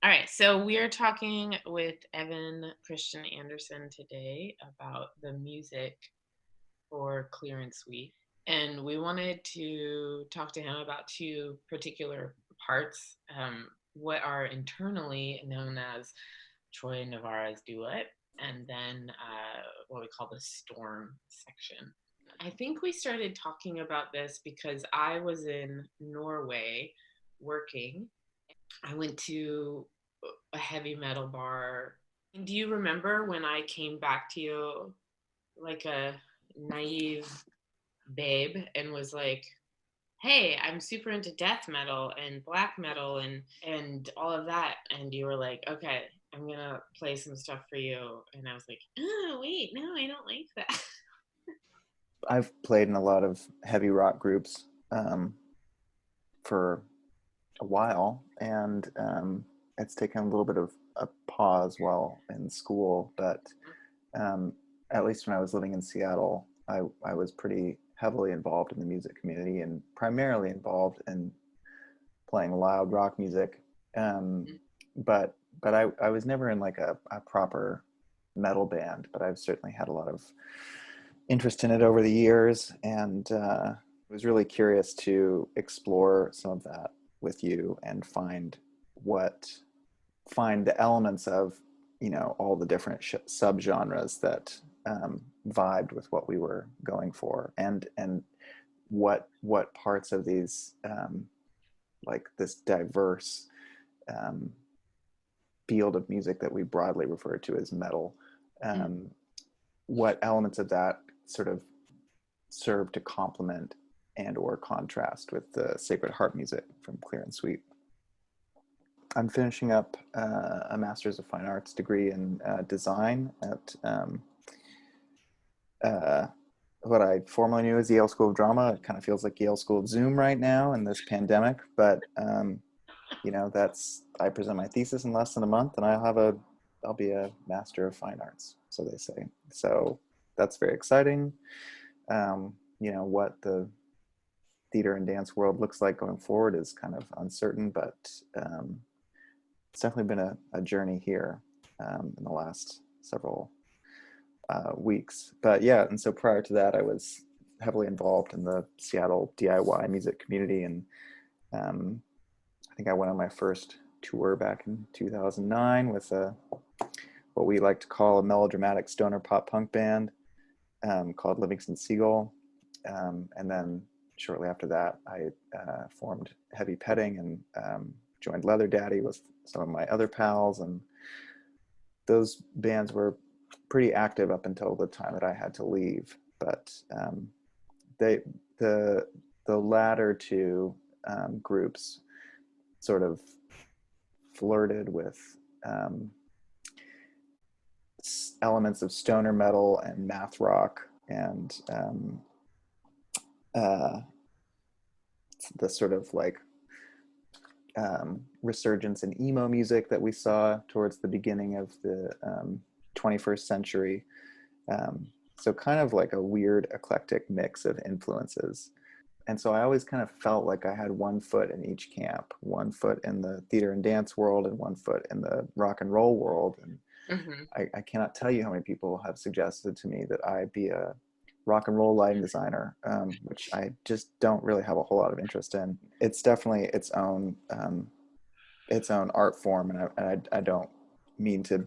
All right, so we are talking with Evan Christian Anderson today about the music for Clear and Sweet. And we wanted to talk to him about two particular parts, what are internally known as Troy Navarra's duet, and then what we call the storm section. I think we started talking about this because I was in Norway working. I went to a heavy metal bar. Do you remember when I came back to you like a naive babe and was like, "Hey, I'm super into death metal and black metal and all of that." And you were like, "Okay, I'm going to play some stuff for you." And I was like, "Oh, wait, no, I don't like that." I've played in a lot of heavy rock groups for a while, and it's taken a little bit of a pause while in school. But um, at least when I was living in Seattle, I was pretty heavily involved in the music community and primarily involved in playing loud rock music. Um, but I was never in like a proper metal band, but I've certainly had a lot of interest in it over the years, and was really curious to explore some of that with you and what find the elements of all the different subgenres that vibed with what we were going for, and what parts of these like this diverse um, field of music that we broadly refer to as metal, um, what elements of that sort of serve to complement and or contrast with the Sacred Heart music from Clear and Sweet. I'm finishing up a Master's of Fine Arts degree in design at uh, what I formerly knew as Yale School of Drama. It kind of feels like Yale School of Zoom right now in this pandemic, but that's I present my thesis in less than a month, and I'll be a Master of Fine Arts, so they say. So that's very exciting. What the theater and dance world looks like going forward is kind of uncertain, but it's definitely been a journey here in the last several weeks. But yeah, and so prior to that, I was heavily involved in the Seattle DIY music community, and um, I think I went on my first tour back in 2009 with what we like to call a melodramatic stoner pop punk band called Livingston Seagull. And then shortly after that, I formed Heavy Petting and joined Leather Daddy with some of my other pals. And those bands were pretty active up until the time that I had to leave. But they the the latter two groups sort of flirted with um, elements of stoner metal and math rock and uh, the sort of like resurgence in emo music that we saw towards the beginning of the 21st century. So kind of like a weird eclectic mix of influences. And so I always kind of felt like I had one foot in each camp, one foot in the theater and dance world and one foot in the rock and roll world. And Mm-hmm. I cannot tell you how many people have suggested to me that I be a rock and roll lighting designer, which I just don't really have a whole lot of interest in. It's definitely its own art form, and I don't mean to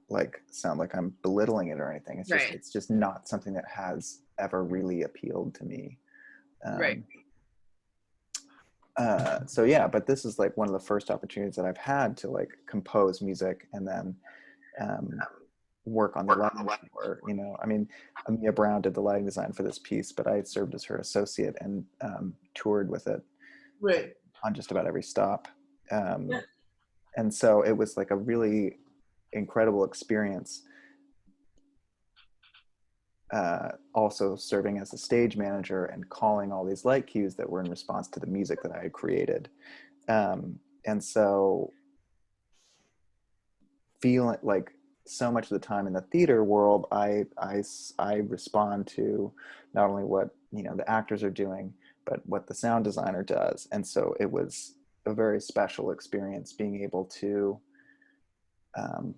like sound like I'm belittling it or anything. Right, It's just not something that has ever really appealed to me. right. Um, so yeah, but this is like one of the first opportunities that I've had to like compose music and then um, work on the lighting for. I mean, Amia Brown did the lighting design for this piece, but I served as her associate and toured with it Right. on just about every stop. Yeah. And so it was like a really incredible experience. Also serving as a stage manager and calling all these light cues that were in response to the music that I had created. And so feeling like so much of the time in the theater world, I respond to not only what the actors are doing, but what the sound designer does. And so it was a very special experience being able to um,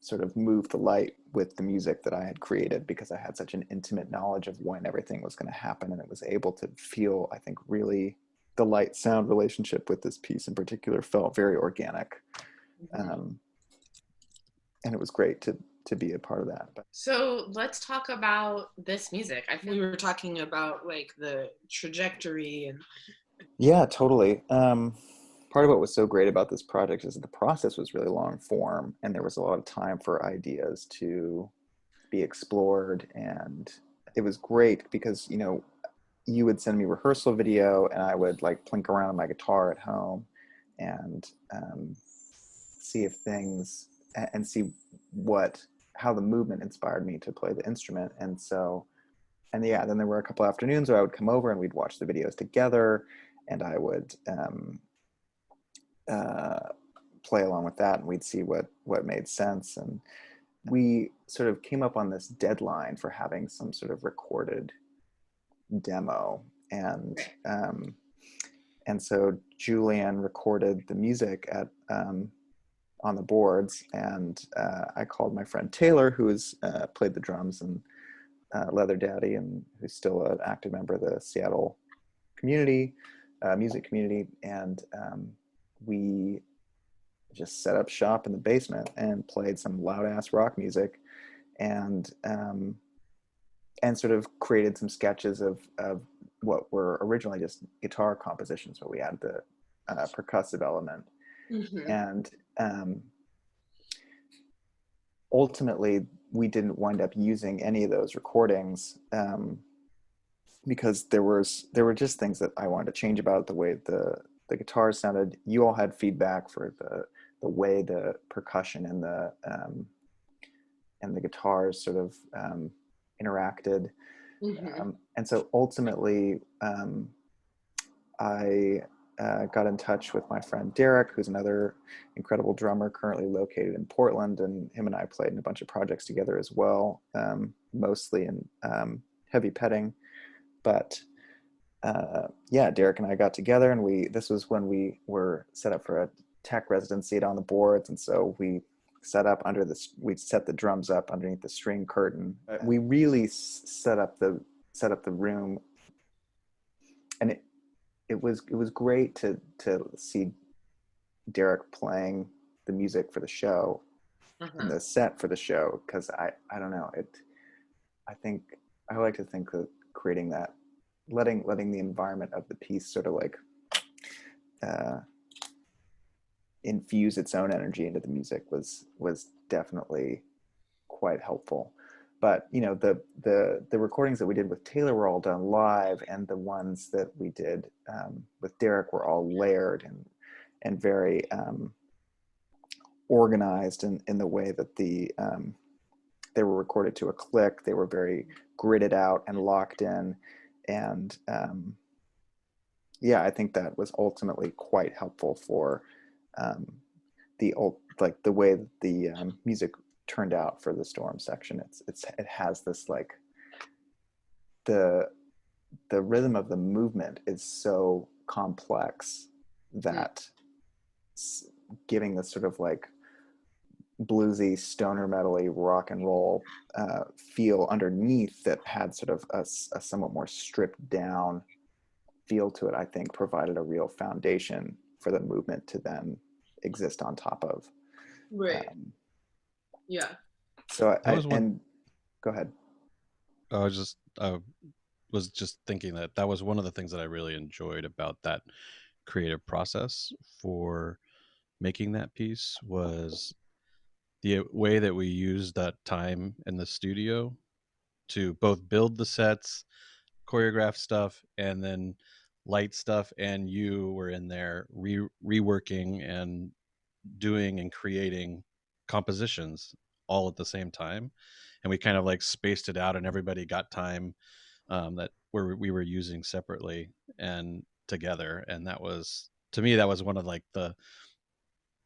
sort of move the light with the music that I had created, because I had such an intimate knowledge of when everything was going to happen, and it was able to feel, I think, really the light sound relationship with this piece in particular felt very organic. Mhm. um, and it was great to be a part of that. But So let's talk about this music. I feel we were talking about like the trajectory and yeah, totally. Part of what was so great about this project is that the process was really long form, and there was a lot of time for ideas to be explored. And it was great because, you would send me rehearsal video, and I would like plink around on my guitar at home and see if things and see what how the movement inspired me to play the instrument. And yeah, then there were a couple afternoons where I would come over and we'd watch the videos together, and I would uh, play along with that, and we'd see what made sense. And we sort of came up on this deadline for having some sort of recorded demo. and um, and so Julian recorded the music at on the boards, and I called my friend Taylor, who has played the drums and Leather Daddy, and who's still an active member of the Seattle community, music community. And we just set up shop in the basement and played some loud ass rock music, and sort of created some sketches of what were originally just guitar compositions, but we added the percussive element. Mhm. And ultimately, we didn't wind up using any of those recordings, because there were just things that I wanted to change about the way the guitars sounded. You all had feedback for the way the percussion and the guitars sort of interacted. Mhm. And so ultimately, I got in touch with my friend Derek, who's another incredible drummer currently located in Portland, and him and I played in a bunch of projects together as well, mostly in heavy petting. But yeah, Derek and I got together, and this was when we were set up for a tech residency at On the Boards, and so we set the drums up underneath the string curtain. We really set up the room, and it was great to see Derek playing the music for the show and Uh-huh. the set for the show, because I don't know, I think I like to think that creating that, letting the environment of the piece sort of like uh, infuse its own energy into the music was definitely quite helpful. But the recordings that we did with Taylor were all done live, and the ones that we did with Derek were all layered and very organized in the way that they were recorded to a click. They were very gridded out and locked in, and yeah, I think that was ultimately quite helpful for um, like the way the music turned out for the Storm section. It has this like the the rhythm of the movement is so complex Mm. that giving this sort of like bluesy, stoner metally rock and roll feel underneath that had sort of a somewhat more stripped down feel to it, I think provided a real foundation for the movement to then exist on top of. Right. Um, Yeah. so That was one. and go ahead. I was just thinking that that was one of the things that I really enjoyed about that creative process for making that piece was the way that we used that time in the studio to both build the sets, choreograph stuff, and then light stuff. And you were in there reworking and doing and creating compositions all at the same time. And we kind of like spaced it out, and everybody got time that we were using separately and together. And that was, to me, that was one of like the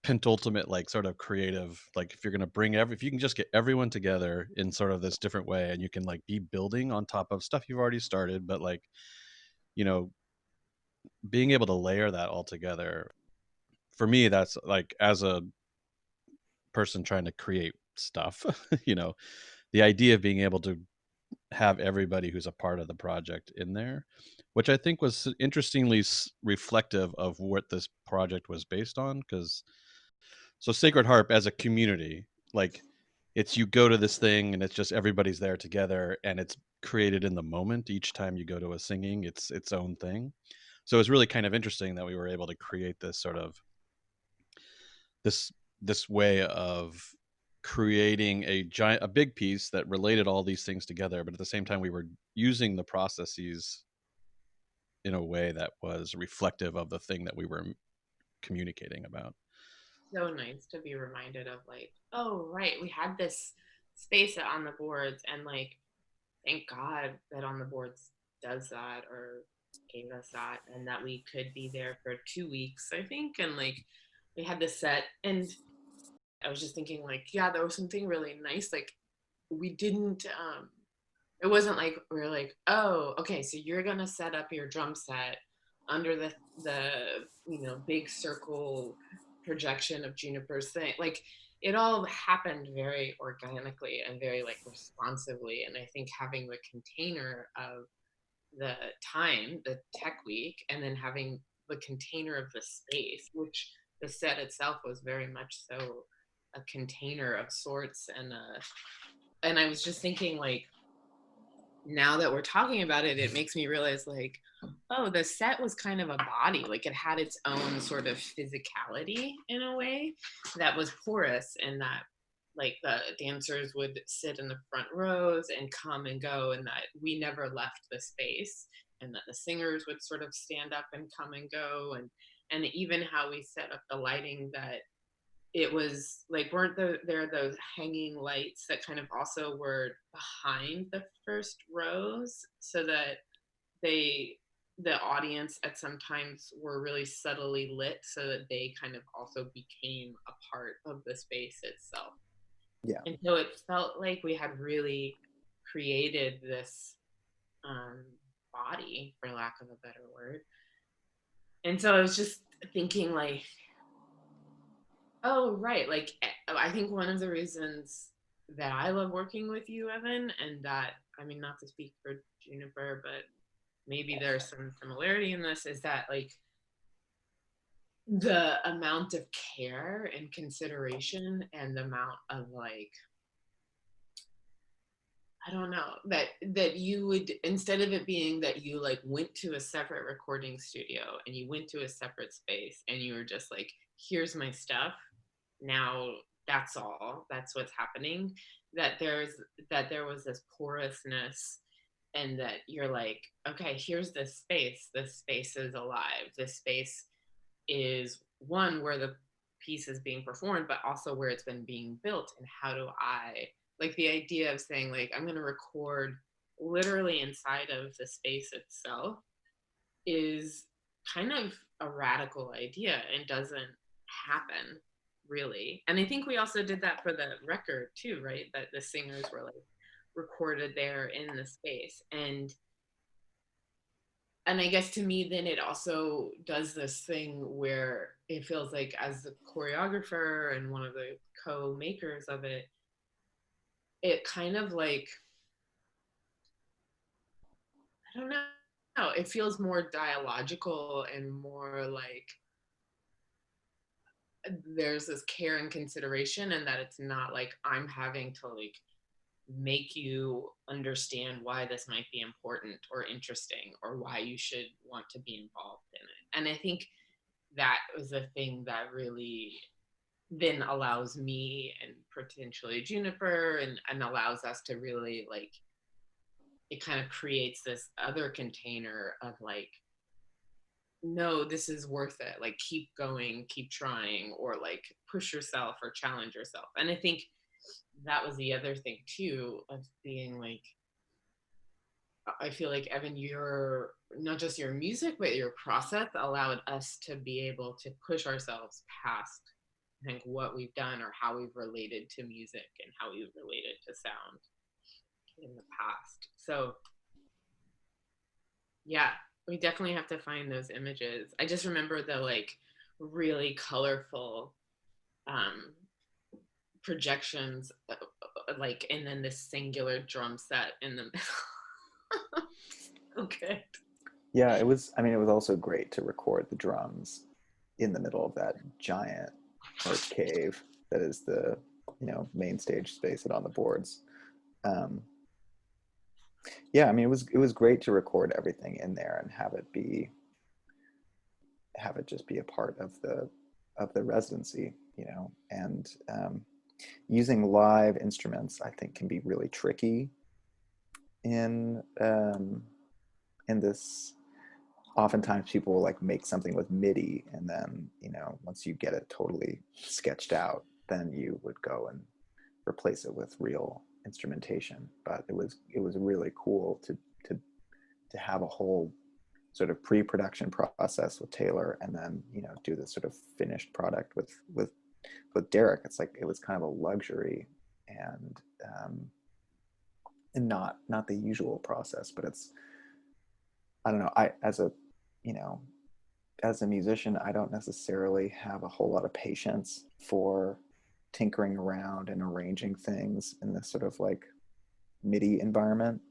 pentultimate like sort of creative, like if you're going to if you can just get everyone together in sort of this different way, and you can like be building on top of stuff you've already started, but like, you know being able to layer that all together, for me, that's like, as a person trying to create stuff. You know, the idea of being able to have everybody who's a part of the project in there, which I think was interestingly reflective of what this project was based on. Because so Sacred Harp as a community, like it's you go to this thing and it's just everybody's there together and it's created in the moment. Each time you go to a singing, it's its own thing. So it's really kind of interesting that we were able to create this sort of this this way of creating a big piece that related all these things together, but at the same time we were using the processes in a way that was reflective of the thing that we were communicating about. So nice to be reminded of like, oh right, we had this space on the boards, and like, thank God that On the Boards does that, or gave us that, and that we could be there for 2 weeks, I think, and like we had this set. And I was just thinking like, yeah, there was something really nice. Like we didn't it wasn't like we are like, oh, okay, so you're gonna set up your drum set under the big circle projection of Juniper's thing. Like it all happened very organically and very like responsively. And I think having the container of the time, the tech week, and then having the container of the space, which the set itself was very much so a container of sorts. And I was just thinking like, now that we're talking about it, it makes me realize like, oh, the set was kind of a body. Like it had its own sort of physicality in a way that was porous, and that like the dancers would sit in the front rows and come and go, and that we never left the space, and that the singers would sort of stand up and come and go, and even how we set up the lighting, that it was like, weren't there those hanging lights that kind of also were behind the first rows, so that the audience at some times were really subtly lit, so that they kind of also became a part of the space itself. Yeah. And so it felt like we had really created this body, for lack of a better word. And so I was just thinking like, oh, right. Like, I think one of the reasons that I love working with you, Evan, and that, I mean, not to speak for Juniper, but maybe there's some similarity in this, is that like the amount of care and consideration, and the amount of like, I don't know, that you would, instead of it being that you like went to a separate recording studio and you went to a separate space and you were just like, here's my stuff, now that's all, that's what's happening, that there was this porousness, and that you're like, okay, here's this space is alive, this space is one where the piece is being performed, but also where it's been being built. And how do I, like, the idea of saying like, I'm going to record literally inside of the space itself is kind of a radical idea and doesn't happen really. And I think we also did that for the record too, right? That the singers were like recorded there in the space. And I guess to me, then it also does this thing where it feels like, as the choreographer and one of the co-makers of it, it kind of like, I don't know, it feels more dialogical and more like there's this care and consideration, and that it's not like I'm having to like make you understand why this might be important or interesting, or why you should want to be involved in it. And I think that was the thing that really then allows me and potentially Juniper, and allows us to really like, it kind of creates this other container of like, no, this is worth it, like keep going, keep trying, or like push yourself or challenge yourself. And I think that was the other thing too, of being like, I feel like, Evan, your, not just your music, but your process allowed us to be able to push ourselves past, I think, what we've done or how we've related to music and how we've related to sound in the past. So yeah, we definitely have to find those images. I just remember the like really colorful um projections, like, and then this singular drum set in the middle. Okay. Yeah, it was. I mean, it was also great to record the drums in the middle of that giant art cave that is the main stage space and on the boards. Um, yeah, I mean, it was great to record everything in there and have it just be a part of the residency, and using live instruments I think can be really tricky in this. Oftentimes people will like make something with MIDI, and then once you get it totally sketched out, then you would go and replace it with real instrumentation. But it was really cool to to have a whole sort of pre-production process with Taylor, and then do this sort of finished product with Derek. It's like it was kind of a luxury, and not the usual process, but it's, I don't know, I as a musician, I don't necessarily have a whole lot of patience for tinkering around and arranging things in this sort of like MIDI environment.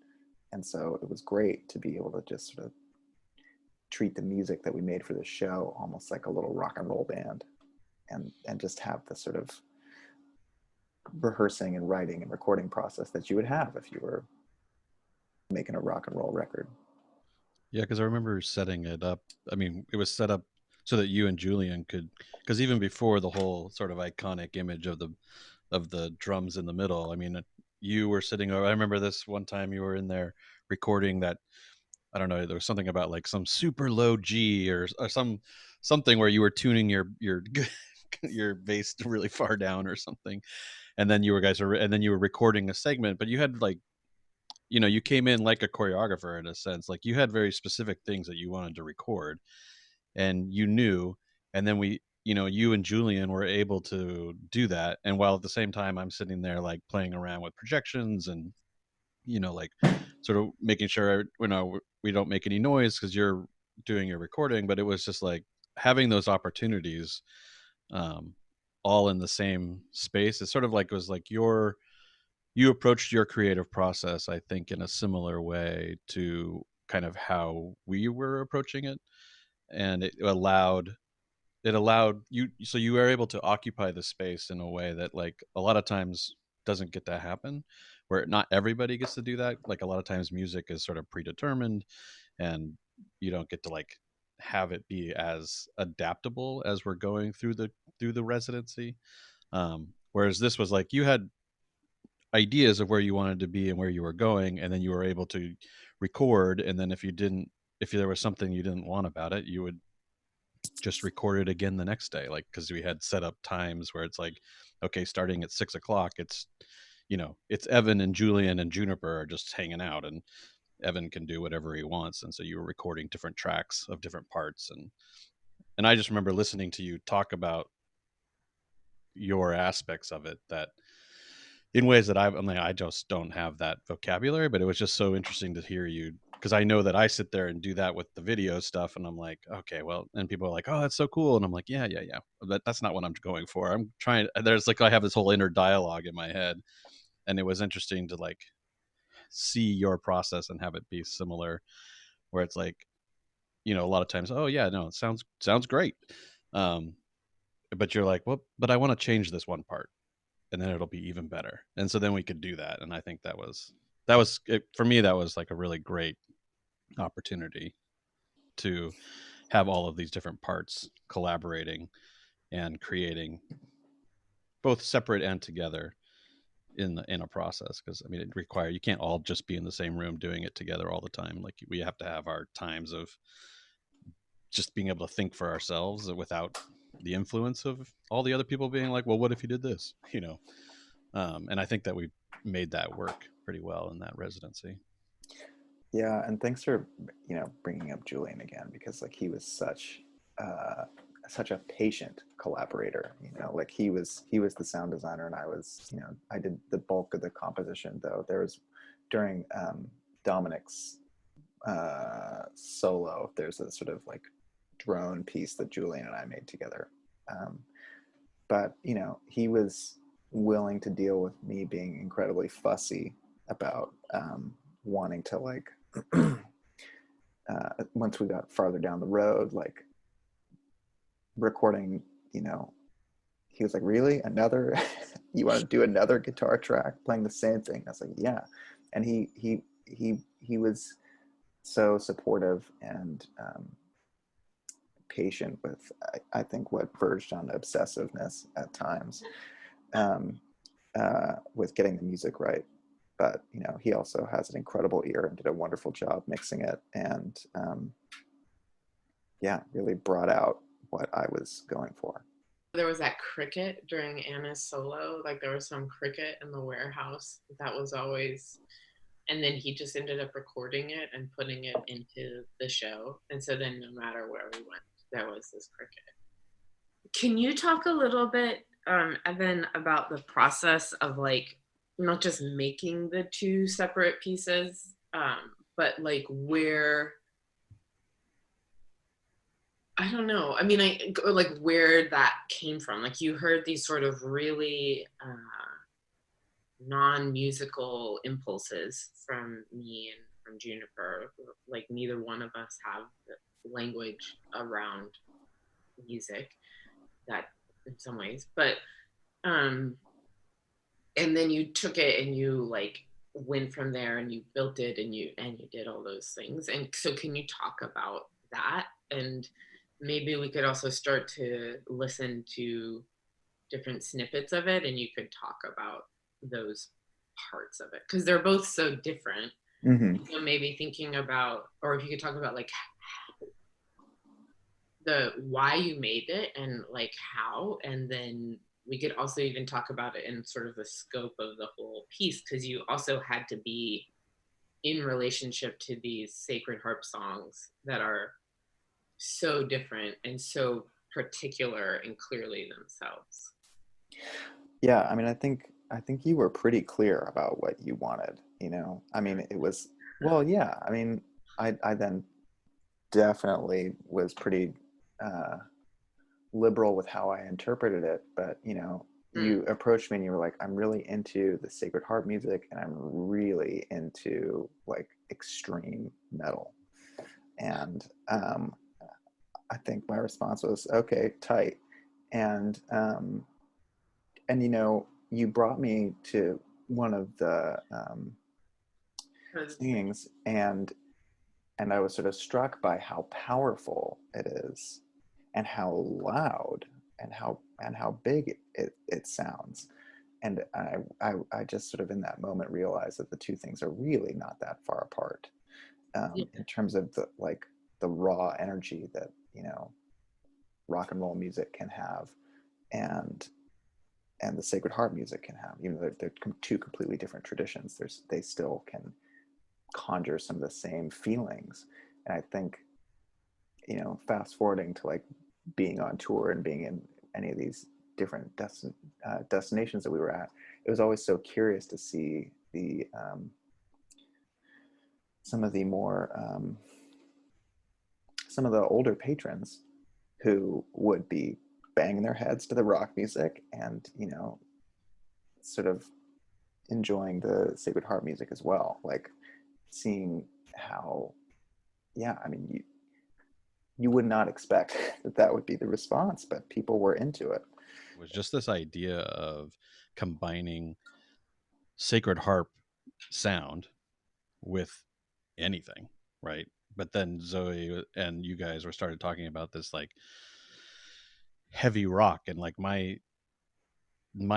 And so it was great to be able to just sort of treat the music that we made for the show almost like a little rock and roll band, and just have the sort of rehearsing and writing and recording process that you would have if you were making a rock and roll record. Yeah, because I remember setting it up. I mean, it was set up so that you and Julian could, because even before the whole sort of iconic image of the drums in the middle, I mean, you were sitting over. I remember this one time you were in there recording that. I don't know. There was something about like some super low G or something where you were tuning your your bass really far down or something, and then you were recording a segment, but you had like you came in like a choreographer in a sense, like you had very specific things that you wanted to record, and you knew, and then you and Julian were able to do that, and while at the same time I'm sitting there like playing around with projections and like sort of making sure we don't make any noise because you're doing your recording, but it was just like having those opportunities um all in the same space. It's sort of like it was like you approached your creative process, I think, in a similar way to kind of how we were approaching it, and it allowed you, so you were able to occupy the space in a way that like a lot of times doesn't get to happen, where not everybody gets to do that. Like a lot of times music is sort of predetermined, and you don't get to like have it be as adaptable as we're going through the residency. Whereas this was like you had ideas of where you wanted to be and where you were going, and then you were able to record, and then if there was something you didn't want about it, you would just record it again the next day, like because we had set up times where it's like, okay, starting at 6 o'clock, it's Evan and Julian and Juniper are just hanging out, and Evan can do whatever he wants, and so you were recording different tracks of different parts, and I just remember listening to you talk about your aspects of it that in ways that I just don't have that vocabulary, but it was just so interesting to hear you, because I know that I sit there and do that with the video stuff, and I'm like, okay, well, and people are like, oh, that's so cool, and I'm like, yeah, yeah, yeah, that's not what I'm going for. I'm trying. There's like I have this whole inner dialogue in my head, and it was interesting to like see your process and have it be similar, where it's like, a lot of times, oh yeah, no, it sounds great, um, but you're like, well, but I want to change this one part, and then it'll be even better. And so then we could do that. And I think that was it, for me, that was like a really great opportunity to have all of these different parts collaborating and creating both separate and together in a process. Because I mean, you can't all just be in the same room doing it together all the time. Like we have to have our times of just being able to think for ourselves without the influence of all the other people being like, well, what if you did this, and I think that we made that work pretty well in that residency. Yeah, and thanks for bringing up Julian again, because like he was uh, such a patient collaborator. Like he was the sound designer, and I did the bulk of the composition. Though there was during Dominic's solo, there's a sort of like drone piece that Julian and I made together. But he was willing to deal with me being incredibly fussy about wanting to like once we got farther down the road, like recording, you know, he was like, really? Another? You want to do another guitar track playing the same thing? I was like, yeah. And he was so supportive and patient with, I think, what verged on obsessiveness at times, um, with getting the music right. But you know, he also has an incredible ear and did a wonderful job mixing it, and yeah, really brought out what I was going for. There was that cricket during Anna's solo. Like there was some cricket in the warehouse. That was always, and then he just ended up recording it and putting it into the show. And so then no matter where we went, there was this cricket. Can you talk a little bit, Evan, about the process of like not just making the two separate pieces, but like where, I don't know. I mean, like where that came from. Like you heard these sort of really non-musical impulses from me and from Juniper. Like neither one of us have the language around music, that in some ways, but um, and then you took it and you like went from there and you built it and you did all those things. And so can you talk about that? And maybe we could also start to listen to different snippets of it and you could talk about those parts of it because they're both so different. Mm-hmm. So maybe thinking about, or if you could talk about like the why you made it and like how, and then we could also even talk about it in sort of the scope of the whole piece because you also had to be in relationship to these sacred harp songs that are so different and so particular and clearly themselves. Yeah, I mean, I think you were pretty clear about what you wanted, you know. I mean, it was, well, yeah. I mean, I then definitely was pretty uh liberal with how I interpreted it, but you know, Mm. you approached me and you were like, I'm really into the Sacred Harp music and I'm really into like extreme metal. And I think my response was, okay, tight. And you know, you brought me to one of the singings, and I was sort of struck by how powerful it is, and how loud, and how big it sounds. And I just sort of in that moment realized that the two things are really not that far apart, Yeah. in terms of the like the raw energy that, you know, rock and roll music can have, and the Sacred Heart music can have. Even though they're two completely different traditions, they still can conjure some of the same feelings. And I think, you know, fast forwarding to like being on tour and being in any of these different destinations that we were at, it was always so curious to see the some of the more some of the older patrons who would be banging their heads to the rock music and, you know, sort of enjoying the Sacred Heart music as well. Like seeing how, yeah, I mean, you would not expect that that would be the response, but people were into it. It was just this idea of combining sacred harp sound with anything, right? But then Zoe and you guys were started talking about this like heavy rock, and like my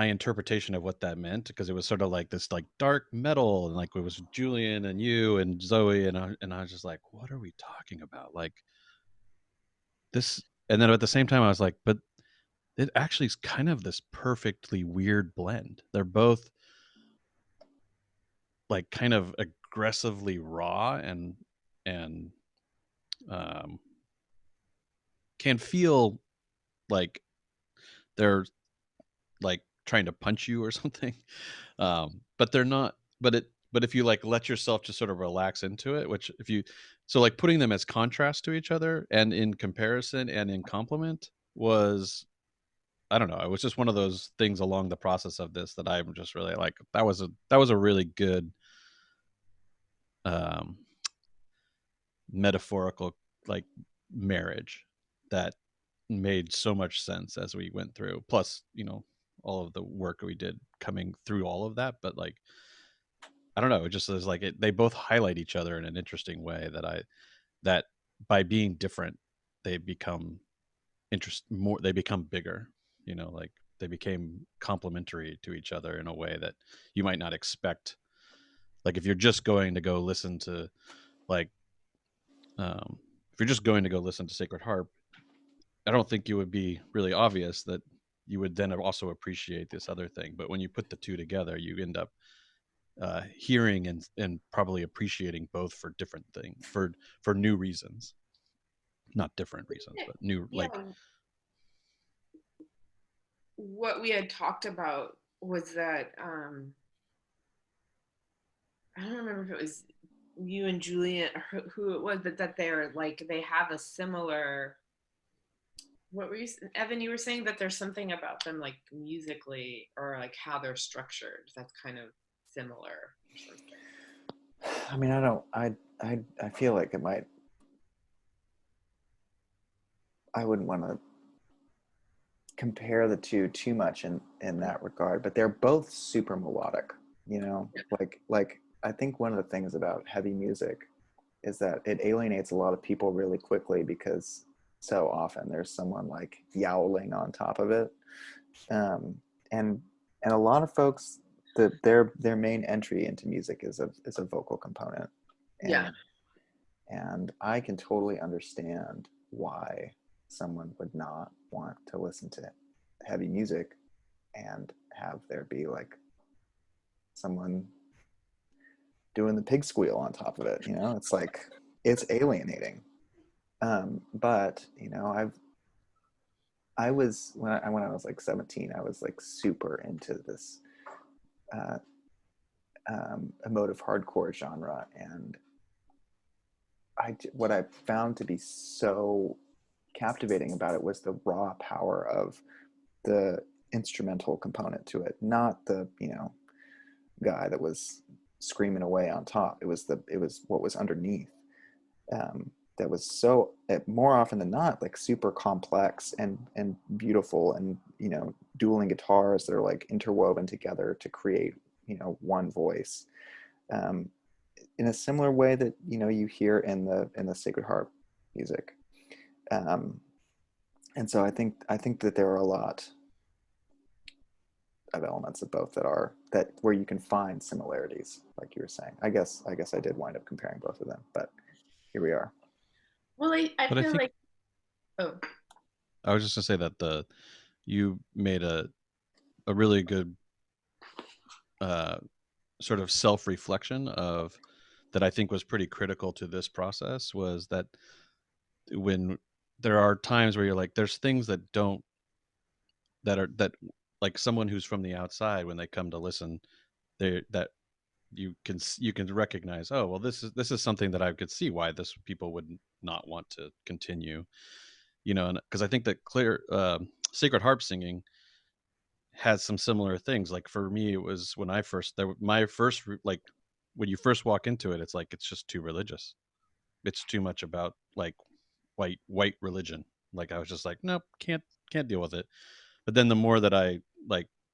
interpretation of what that meant, because it was sort of like this like dark metal, and like it was Julian and you and Zoe, and I was just like, what are we talking about? Like this. And then at the same time I was like, but it actually is kind of this perfectly weird blend. They're both like kind of aggressively raw and um can feel like they're like trying to punch you or something. But they're not. But if you like let yourself just sort of relax into it, which if you so like putting them as contrast to each other and in comparison and in complement was I don't know. It was just one of those things along the process of this that I'm just really like. That was a really good um, metaphorical like marriage that made so much sense as we went through. Plus, all of the work we did coming through all of that. But like, I don't know. It just is like they both highlight each other in an interesting way that by being different, they become more. They become bigger. Like they became complementary to each other in a way that you might not expect. Like if you're just going to go listen to like if you're just going to go listen to Sacred Harp, I don't think you would be really obvious that you would then also appreciate this other thing. But when you put the two together, you end up hearing and probably appreciating both for different things, for new reasons, not different reasons, but new. Yeah, Like, what we had talked about was that I don't remember if it was you and Julian or who it was, but that they're like they have a similar. What were you, Evan? You were saying that there's something about them, like musically, or like how they're structured. That's kind of similar or something. I mean, I don't. I feel like it might. I wouldn't want to compare the two too much in that regard, but they're both super melodic. Yeah. Like I think one of the things about heavy music is that it alienates a lot of people really quickly because so often there's someone like yowling on top of it, um, and and a lot of folks their main entry into music is a vocal component, Yeah. and I can totally understand why someone would not want to listen to heavy music and have there be like someone doing the pig squeal on top of it. It's like it's alienating. But I was when I was like 17, I was like super into this uh, emotive hardcore genre, and what I found to be so captivating about it was the raw power of the instrumental component to it, not the guy that was screaming away on top. It was what was underneath, that was so more often than not like super complex and beautiful, and dueling guitars that are like interwoven together to create one voice, um, in a similar way that you hear in the Sacred Harp music. um, and so I think that there are a lot of elements of both that where you can find similarities, like you were saying. I guess I did wind up comparing both of them, but here we are. Well, I but I feel think like, oh, I was just gonna say that you made a really good uh, sort of self reflection of that I think was pretty critical to this process was that when there are times where you're like, there's things that don't that like someone who's from the outside when they come to listen, they that you can recognize, oh well, this is something that I could see why this people would not want to continue, and because I think that clear sacred harp singing has some similar things. Like for me, it was when I first my first like when you first walk into it, it's like it's just too religious. It's too much about like white religion. Like I was just like, nope, can't deal with it. But then the more that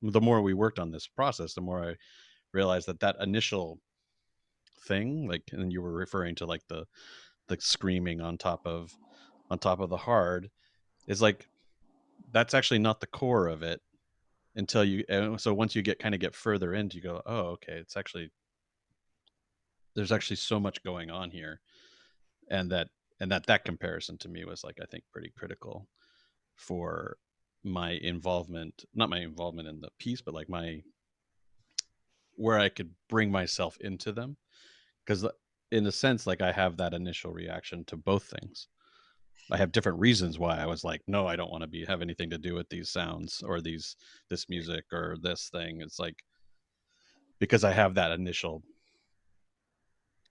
the more we worked on this process, the more I realized that initial thing, like, and you were referring to like the screaming on top of the hard, is like that's actually not the core of it until so once you get further into, you go, oh okay, there's actually so much going on here. And that comparison to me was like, I think, pretty critical for my involvement, not my involvement in the piece, but like my where I could bring myself into them. Because in a sense, like I have that initial reaction to both things. I have different reasons why I was like, no, I don't want to have anything to do with these sounds or this music or this thing. It's like because I have that initial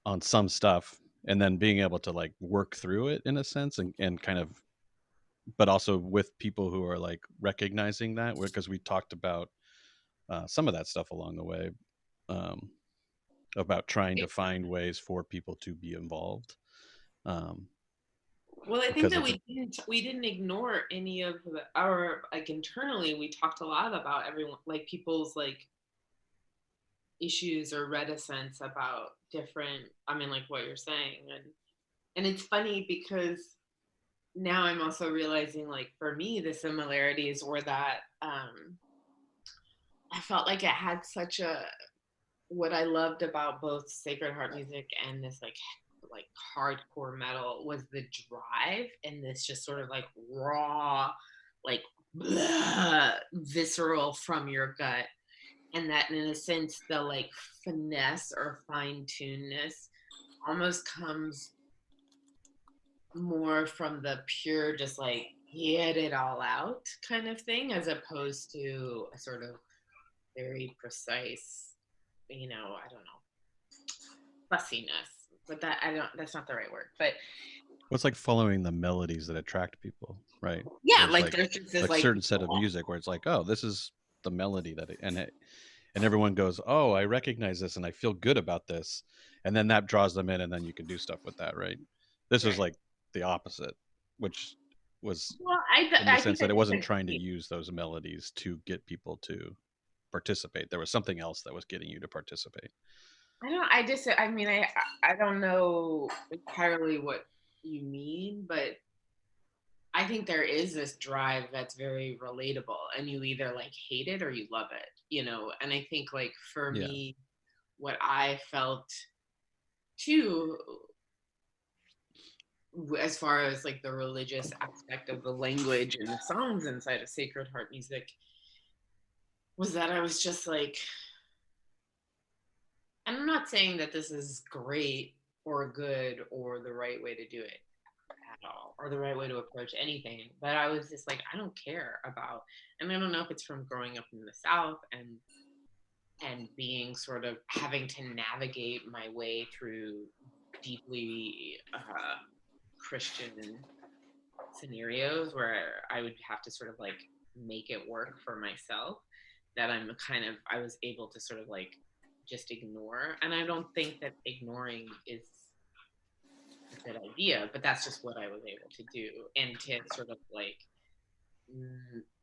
on some stuff, and then being able to like work through it in a sense, and kind of but also with people who are like recognizing that, because we talked about some of that stuff along the way, um, about trying to find ways for people to be involved, um, Well, I think because that I think we didn't ignore any of our, like, internally we talked a lot about everyone, like people's like issues or reticence about different, I mean, like what you're saying. And it's funny because now I'm also realizing, like, for me the similarities were that I felt like it had such a, what I loved about both Sacred Heart music and this like hardcore metal was the drive and this just sort of like raw, like blah, visceral from your gut. And that in a sense the like finesse or fine tunedness almost comes more from the pure just like get it all out kind of thing, as opposed to a sort of very precise, I don't know, fussiness. But that, I don't, that's not the right word. But it's like following the melodies that attract people, right? yeah, There's like there's just this like like, certain set of music where it's like, oh, this is the melody and everyone goes, oh, I recognize this and I feel good about this, and then that draws them in, and then you can do stuff with that, right? This was right. like the opposite, which was Well, in the I sense think that I it wasn't trying to disagree. use those melodies to get people to participate. There was something else that was getting you to participate. I don't. I just. I mean, I don't know entirely what you mean, but I think there is this drive that's very relatable, and you either like hate it or you love it, And I think like for Yeah. me, what I felt too, as far as like the religious aspect of the language and the songs inside of Sacred Heart music, was that I was just like, and I'm not saying that this is great or good or the right way to do it at all, or the right way to approach anything, but I was just like, I don't care about, and I don't know if it's from growing up in the South and being sort of having to navigate my way through deeply Christian scenarios where I would have to sort of like make it work for myself, that I was able to sort of like just ignore. And I don't think that ignoring is a good idea, but that's just what I was able to do. And to sort of like,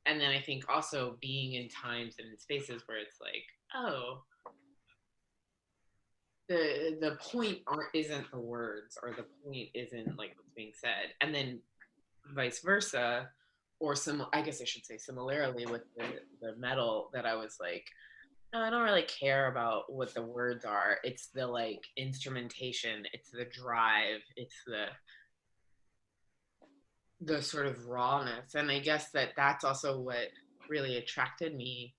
and then I think also being in times and in spaces where it's like, oh, the point isn't the words, or the point isn't like what's being said, and then vice versa, or some, I guess I should say similarly with the metal, that I was like, no, I don't really care about what the words are. It's the like instrumentation, it's the drive, it's the sort of rawness. And I guess that that's also what really attracted me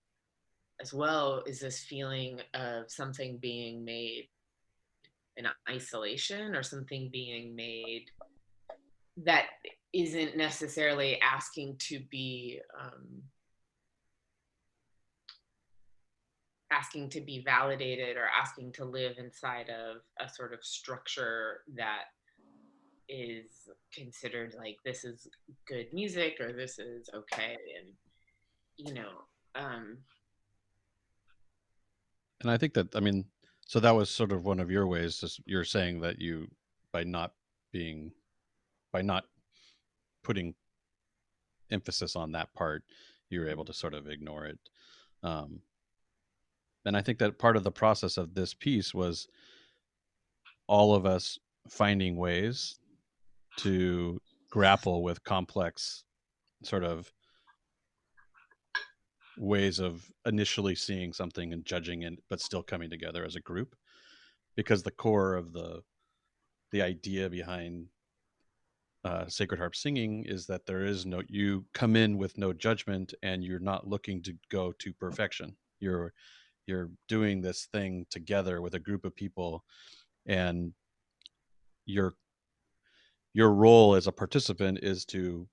as well, is this feeling of something being made in isolation, or something being made that isn't necessarily asking to be validated, or asking to live inside of a sort of structure that is considered like this is good music or this is okay. And you know um And I think that, I mean, so that was sort of one of your ways. Just you're saying that you, by not being, by not putting emphasis on that part, you were able to sort of ignore it. Um, and I think that part of the process of this piece was all of us finding ways to grapple with complex sort of ways of initially seeing something and judging it, but still coming together as a group. Because the core of the idea behind Sacred Harp singing is that there is no, you come in with no judgment, and you're not looking to go to perfection. You're doing this thing together with a group of people, and your your role as a participant is to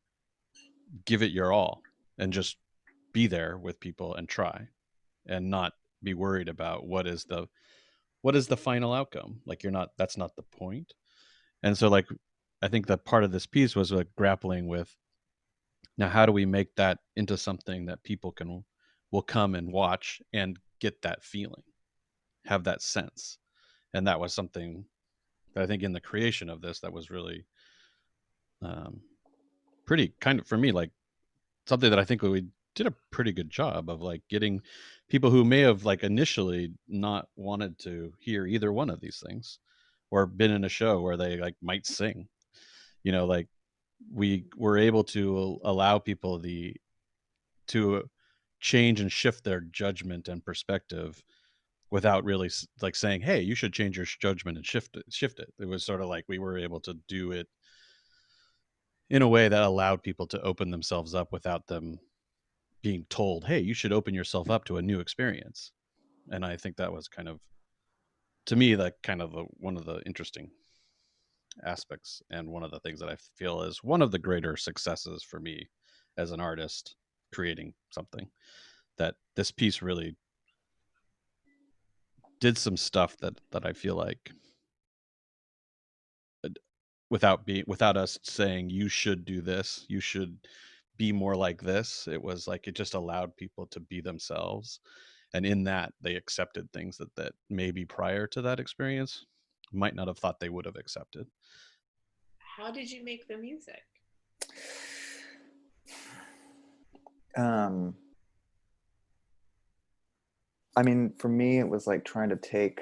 give it your all and just be there with people and try, and not be worried about what is the final outcome. Like, you're not, that's not the point. And so, like, I think that part of this piece was like grappling with Now, how do we make that into something that people will come and watch and get that feeling, have that sense? And that was something that I think in the creation of this that was really um, pretty kind of, for me, like something that I think we did a pretty good job of, like getting people who may have like initially not wanted to hear either one of these things or been in a show where they like might sing, like we were able to allow people to change and shift their judgment and perspective without really like saying, hey, you should change your judgment and shift it. It was sort of like we were able to do it in a way that allowed people to open themselves up without them being told, hey, you should open yourself up to a new experience. And I think that was kind of, to me, like kind of one of the interesting aspects, and one of the things that I feel is one of the greater successes for me as an artist creating something, that this piece really did some stuff that I feel like without us saying you should do this, you should be more like this. It was like it just allowed people to be themselves, and in that they accepted things that maybe prior to that experience might not have thought they would have accepted. How did you make the music? I mean, for me, it was like trying to take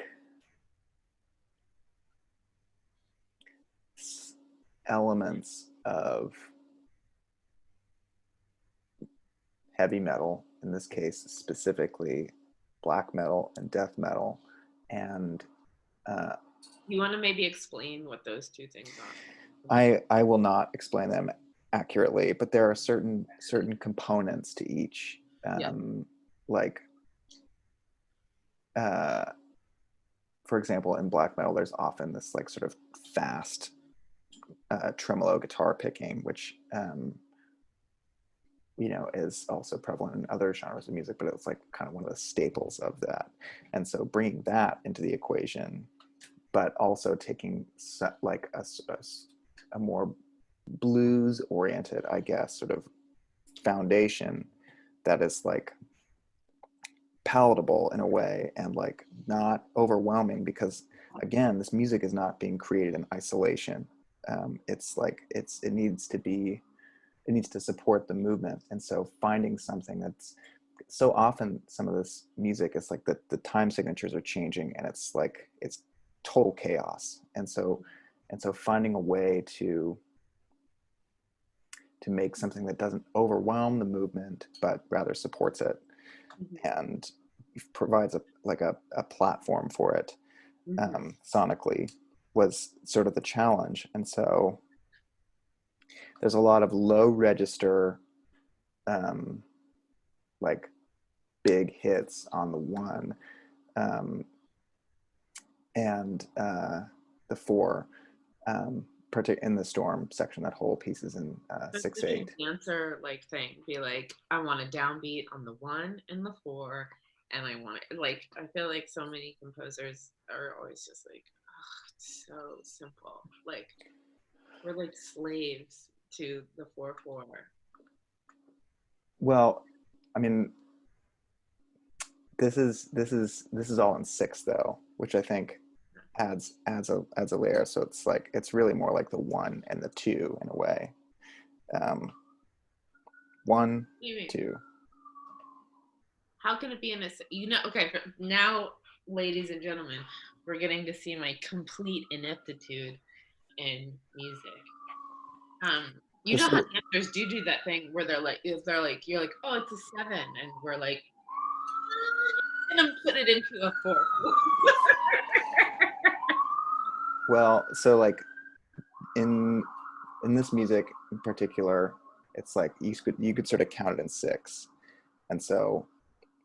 elements of heavy metal, in this case specifically black metal and death metal, and You want to maybe explain what those two things are? I will not explain them accurately, but there are certain components to each. Yeah. Like, for example, in black metal, there's often this like sort of fast tremolo guitar picking, which is also prevalent in other genres of music, but it's like kind of one of the staples of that. And so bringing that into the equation, but also taking like a more blues oriented, I guess, sort of foundation that is like palatable in a way and like not overwhelming, because again, this music is not being created in isolation. It's like it needs to support the movement. And so finding something that's, so often some of this music is like the time signatures are changing and it's like it's total chaos. And so finding a way to make something that doesn't overwhelm the movement but rather supports it, and provides a platform for it sonically, was sort of the challenge. And so there's a lot of low register like big hits on the one, and the four, in the Storm section. That whole piece is in 6/8. Dancer like thing, be like, I want a downbeat on the 1 and the 4, and I want it like, I feel like so many composers are always just like, oh, it's so simple. Like we're like slaves to the 4/4. Well, I mean, this is all in 6 though, which I think adds a layer. So it's like it's really more like the 1 and the 2 in a way. 1, 2. How can it be in this? Okay. Now, ladies and gentlemen, we're getting to see my complete ineptitude in music. You know how dancers do that thing where they're like, you're like, oh, it's a 7, and we're like, and put it into a 4. Well, so like in this music in particular, it's like you could sort of count it in 6, and so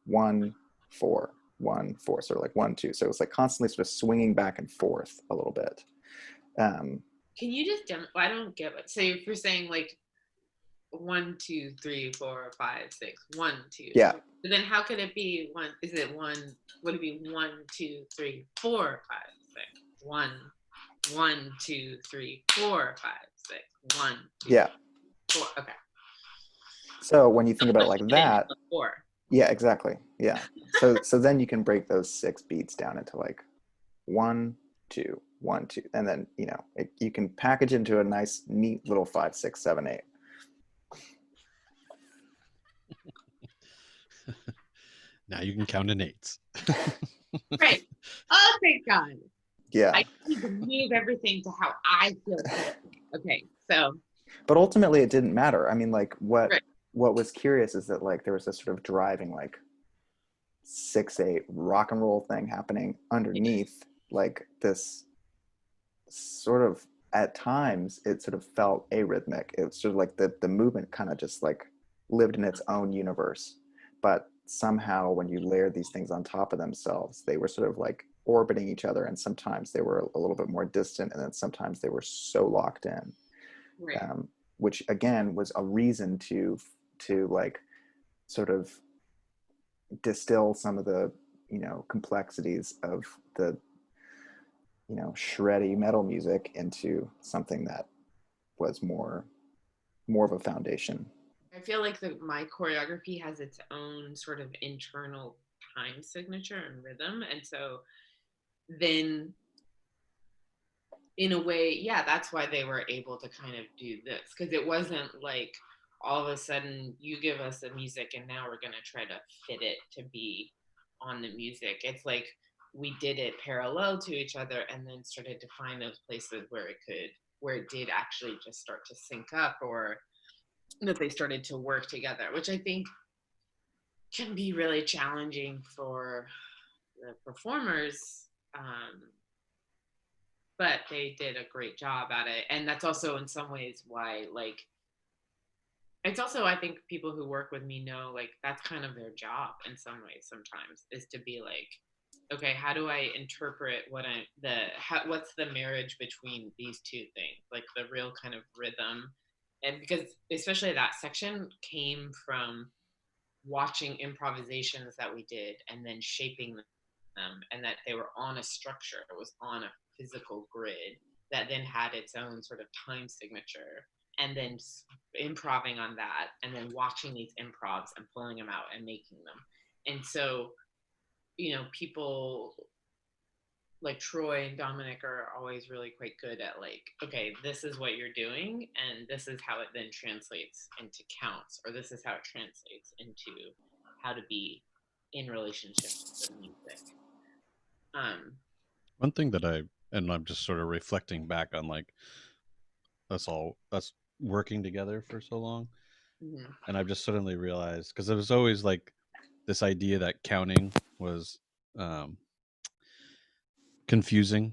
1, 4, 1, 4, sort of like 1, 2. So it's like constantly sort of swinging back and forth a little bit. Can you just I don't get it. So if you're saying like 1, 2, 3, 4, 5, 6, 1, 2. Yeah. But then how could it be 1? Is it 1? Would it be 1, 2, 3, 4, 5, 6? 1, 1, 2, 3, 4, 5, 6. 1, 2, yeah. 4. Okay. So when you think about it Unless like you did it that, before. yeah, exactly. Yeah. So then you can break those 6 beats down into like 1, 2, 1, 2, and then you can package into a nice, neat little 5, 6, 7, 8. Now you can count in eights. Right. Oh, thank God. Yeah. I need to move everything to how I feel today. Okay, so But ultimately, it didn't matter. I mean, like right. what was curious is that like there was this sort of driving like 6/8 rock and roll thing happening underneath like this sort of at times it sort of felt arrhythmic. It was sort of like the movement kind of just like lived in its own universe. But somehow when you layered these things on top of themselves, they were sort of like orbiting each other, and sometimes they were a little bit more distant, and then sometimes they were so locked in, Right. which again was a reason to like sort of distill some of the complexities of the shreddy metal music into something that was more of a foundation. I feel like my choreography has its own sort of internal time signature and rhythm. And so then in a way, yeah, that's why they were able to kind of do this. Because it wasn't like all of a sudden you give us the music and now we're going to try to fit it to be on the music. It's like we did it parallel to each other and then started to find those places where it did actually just start to sync up, or that they started to work together, which I think can be really challenging for the performers. But they did a great job at it. And that's also in some ways why, like, it's also, I think people who work with me know, like, that's kind of their job in some ways sometimes, is to be like, okay, how do I interpret what's the marriage between these two things? Like the real kind of rhythm. And because especially that section came from watching improvisations that we did and then shaping them, and that they were on a structure, it was on a physical grid that then had its own sort of time signature, and then improving on that and then watching these improvs and pulling them out and making them. And so people like Troy and Dominic are always really quite good at, like, okay, this is what you're doing, and this is how it then translates into counts, or this is how it translates into how to be in relationship with the music. One thing and I'm just sort of reflecting back on like us working together for so long, Mm-hmm. and I've just suddenly realized, because it was always like this idea that counting was um, confusing,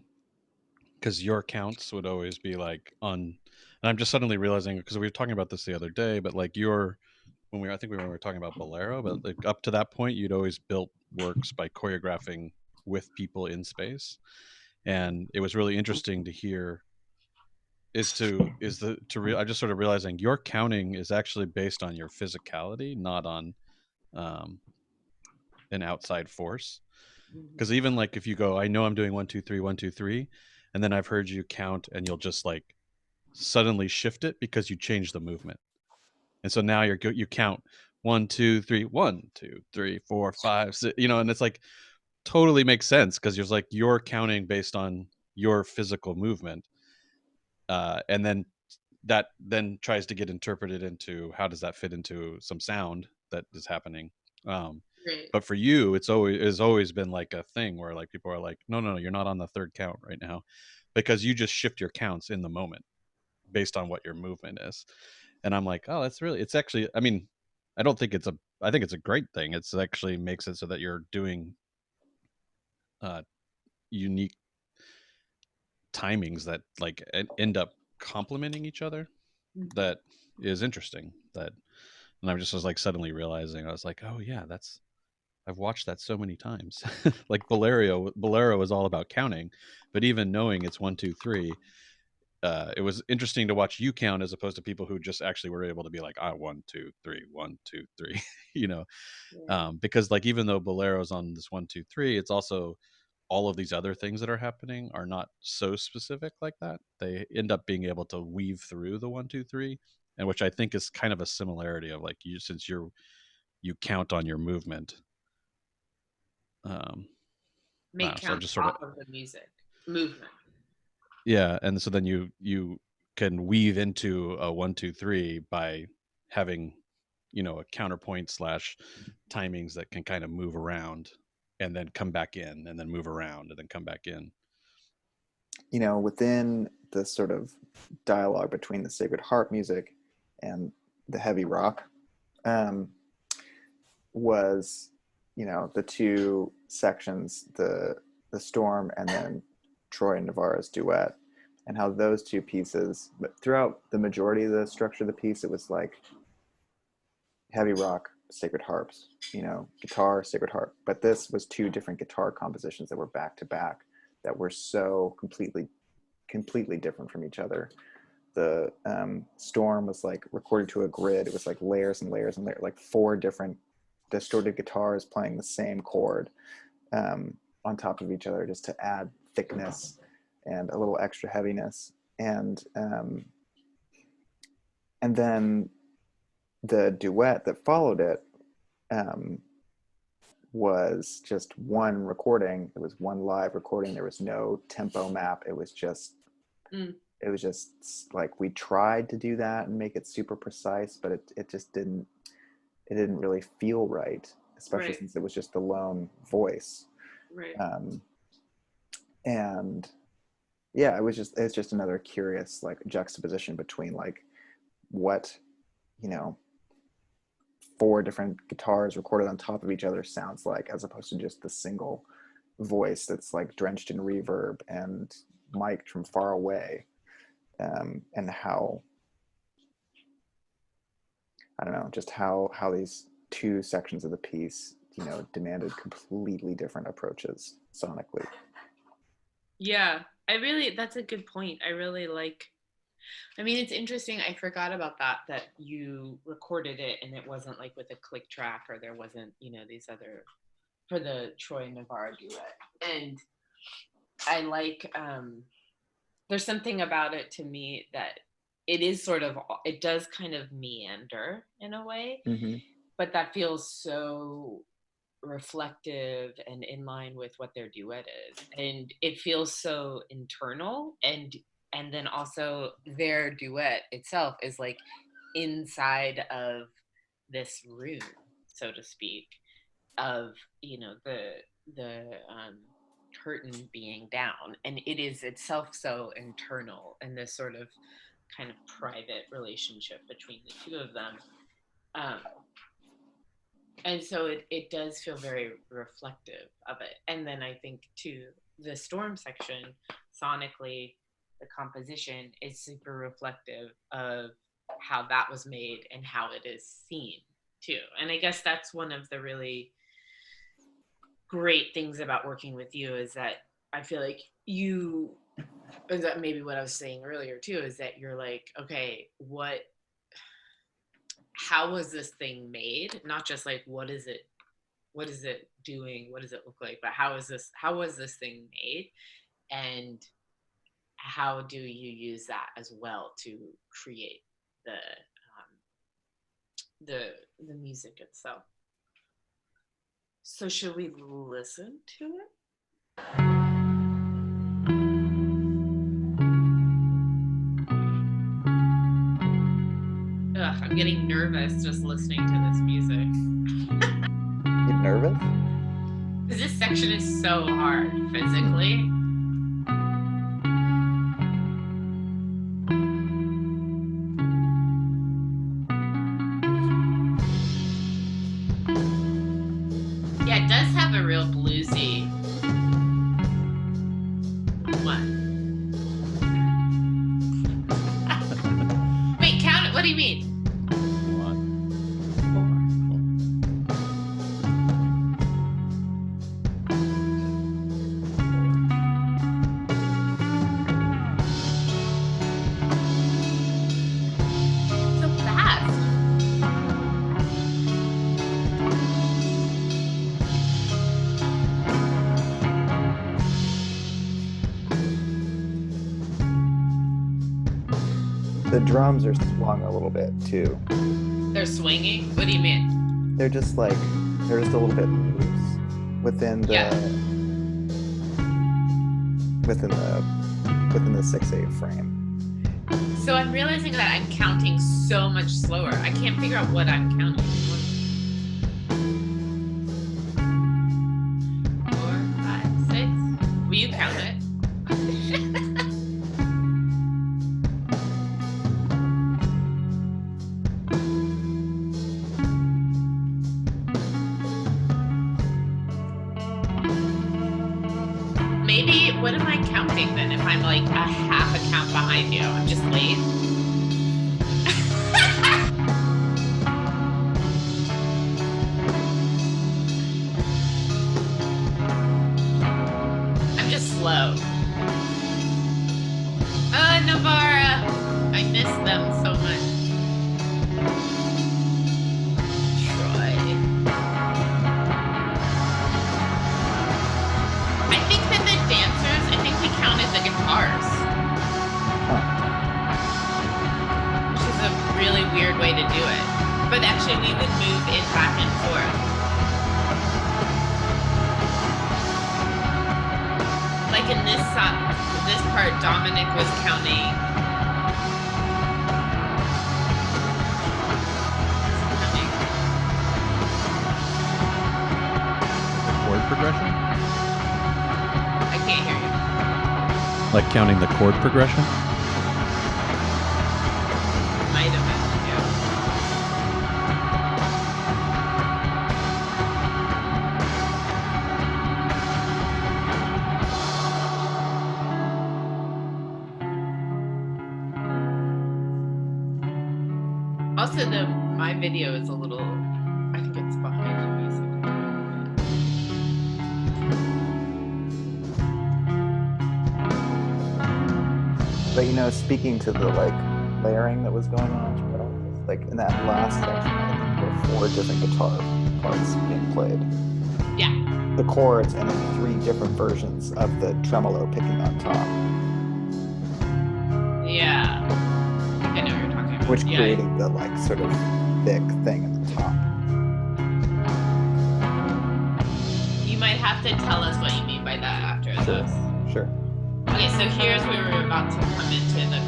because your counts would always be like on, and I'm just suddenly realizing, because we were talking about this the other day, but like I think we were talking about Bolero, but like up to that point you'd always built works by choreographing with people in space, and it was really interesting to hear I'm just sort of realizing your counting is actually based on your physicality, not on um, an outside force. Because Mm-hmm. even like if you go, I know I'm doing 1 2 3 1 2 3, and then I've heard you count, and you'll just like suddenly shift it because you change the movement, and so now you count 1 2 3 1 2 3 4 5 6, and it's like totally makes sense because you're like you're counting based on your physical movement, and then that then tries to get interpreted into how does that fit into some sound that is happening. um, Right. but for you it's always been like a thing where like people are like, no, no, no, you're not on the third count right now, because you just shift your counts in the moment based on what your movement is. And I'm like, oh, it's actually, I mean, I think it's a great thing. It's actually makes it so that you're doing uh unique timings that like end up complementing each other. Mm-hmm. That is interesting. That And I just was like suddenly realizing, I was like, oh yeah, that's I've watched that so many times. Like Bolero is all about counting, but even knowing it's 1 2 3, it was interesting to watch you count as opposed to people who just actually were able to be like, 1 2 3 1 2 3, you know, Yeah. because like even though Bolero's on this 1 2 3, it's also all of these other things that are happening are not so specific like that. They end up being able to weave through the 1 2 3 and which I think is kind of a similarity of like since you count on your movement. Make So count just sort of, off of the music movement. yeah, and so then you can weave into a 1 2 3 by having a counterpoint / timings that can kind of move around and then come back in and then move around and then come back in. Within the sort of dialogue between the Sacred Harp music and the heavy rock, was the two sections, the Storm and then Troy and Navarro's duet, and how those two pieces, but throughout the majority of the structure of the piece, it was like heavy rock, sacred harps, guitar, sacred harp. But this was two different guitar compositions that were back to back that were so completely different from each other. The Storm was like recorded to a grid. It was like layers and layers and layers, like 4 different distorted guitars playing the same chord on top of each other, just to add thickness and a little extra heaviness. And then the duet that followed it was just one recording. It was one live recording. There was no tempo map. It was just like, we tried to do that and make it super precise, but it just didn't really feel right, especially since it was just the lone voice. Right. And yeah, it's just another curious like juxtaposition between like what 4 different guitars recorded on top of each other sounds like, as opposed to just the single voice that's like drenched in reverb and mic'd from far away. And how, I don't know, just how these 2 sections of the piece, demanded completely different approaches sonically. Yeah, that's a good point. I really like, it's interesting. I forgot about that you recorded it and it wasn't like with a click track, or there wasn't, these other, for the Troy and Navarro duet. And I like, there's something about it to me that it does kind of meander in a way, but that feels so reflective and in line with what their duet is, and it feels so internal, and then also their duet itself is like inside of this room, so to speak, of the curtain being down, and it is itself so internal, and this sort of kind of private relationship between the 2 of them. And so it does feel very reflective of it. And then I think too, the Storm section, sonically, the composition is super reflective of how that was made and how it is seen too. And I guess that's one of the really great things about working with you, is that I feel like that maybe what I was saying earlier too, is that you're like, okay, how was this thing made? Not just like, what is it doing? What does it look like? But how was this thing made? And how do you use that as well to create the music itself? So should we listen to it? I'm getting nervous just listening to this music. You nervous? Because this section is so hard physically. Yeah, it does have a real bluesy one. Wait, count it. What do you mean? the drums are swung a little bit too. They're swinging? What do you mean? They're just a little bit loose within the within the 6/8 frame. So I'm realizing that I'm counting so much slower. I can't figure out what I'm counting. 4, 5, 6. Will you count it? Maybe, what am I counting then if I'm like a half a count behind you? I'm just late. I'm just slow. Navarra. I miss them so much. Troy. I think that the dancers, I think we counted the guitars. Which is a really weird way to do it. But actually we would move it back and forth. Like in this part, Dominic was counting. Chord progression? I can't hear you. Like counting the chord progression? Might have been, yeah. Also, my video is a little, I think it's behind the music. But speaking to the layering that was going on, in that last section, I think there were 4 different guitar parts being played. Yeah. The chords and then 3 different versions of the tremolo picking on top. Yeah. I think I know what you're talking about. Which created the sort of thick thing at the top. You might have to tell us what you mean by that after this. Sure. Okay, so here's where we're about to come into the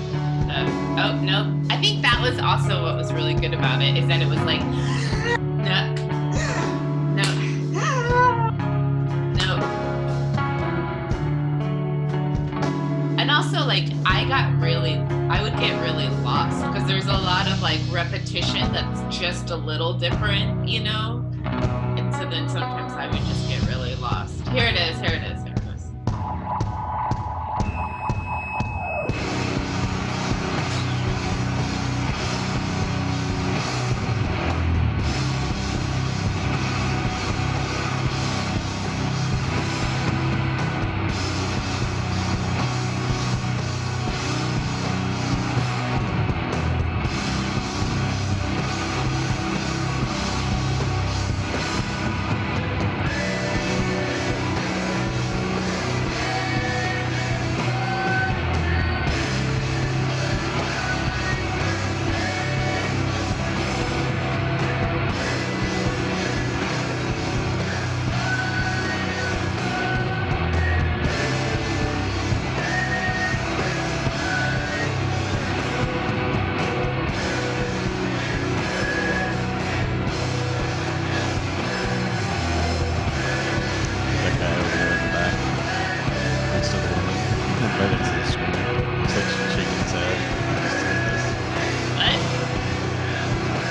oh no. I think that was also what was really good about it, is that it was like no. And also I would get really lost because there's a lot of repetition that's just a little different, and so then sometimes I would just get really lost. Here it is.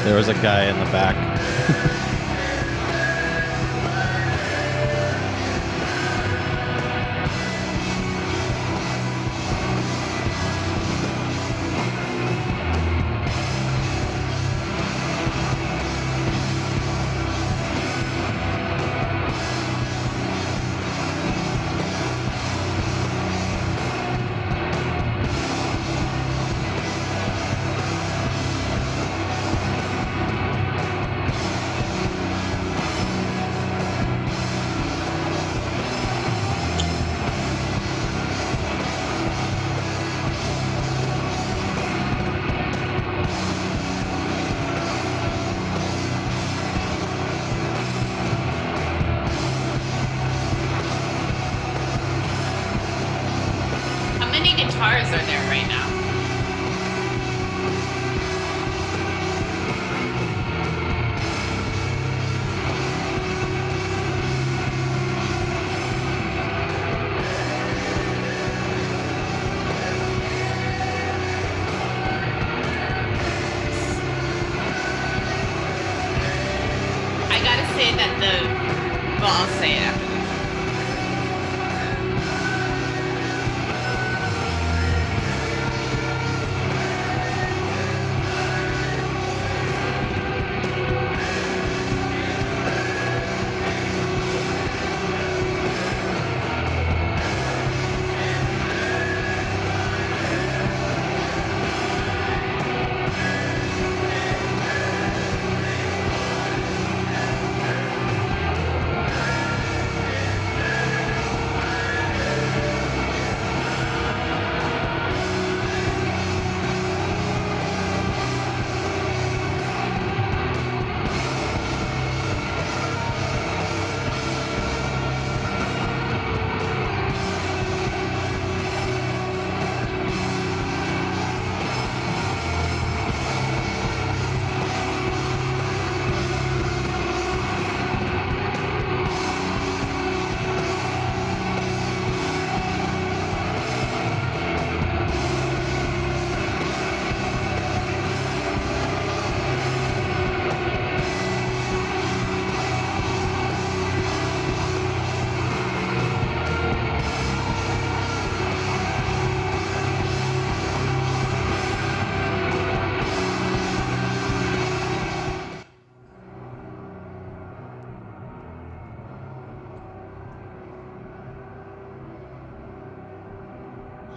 There was a guy in the back. guitars are there right now. I gotta say that well, I'll say it after this.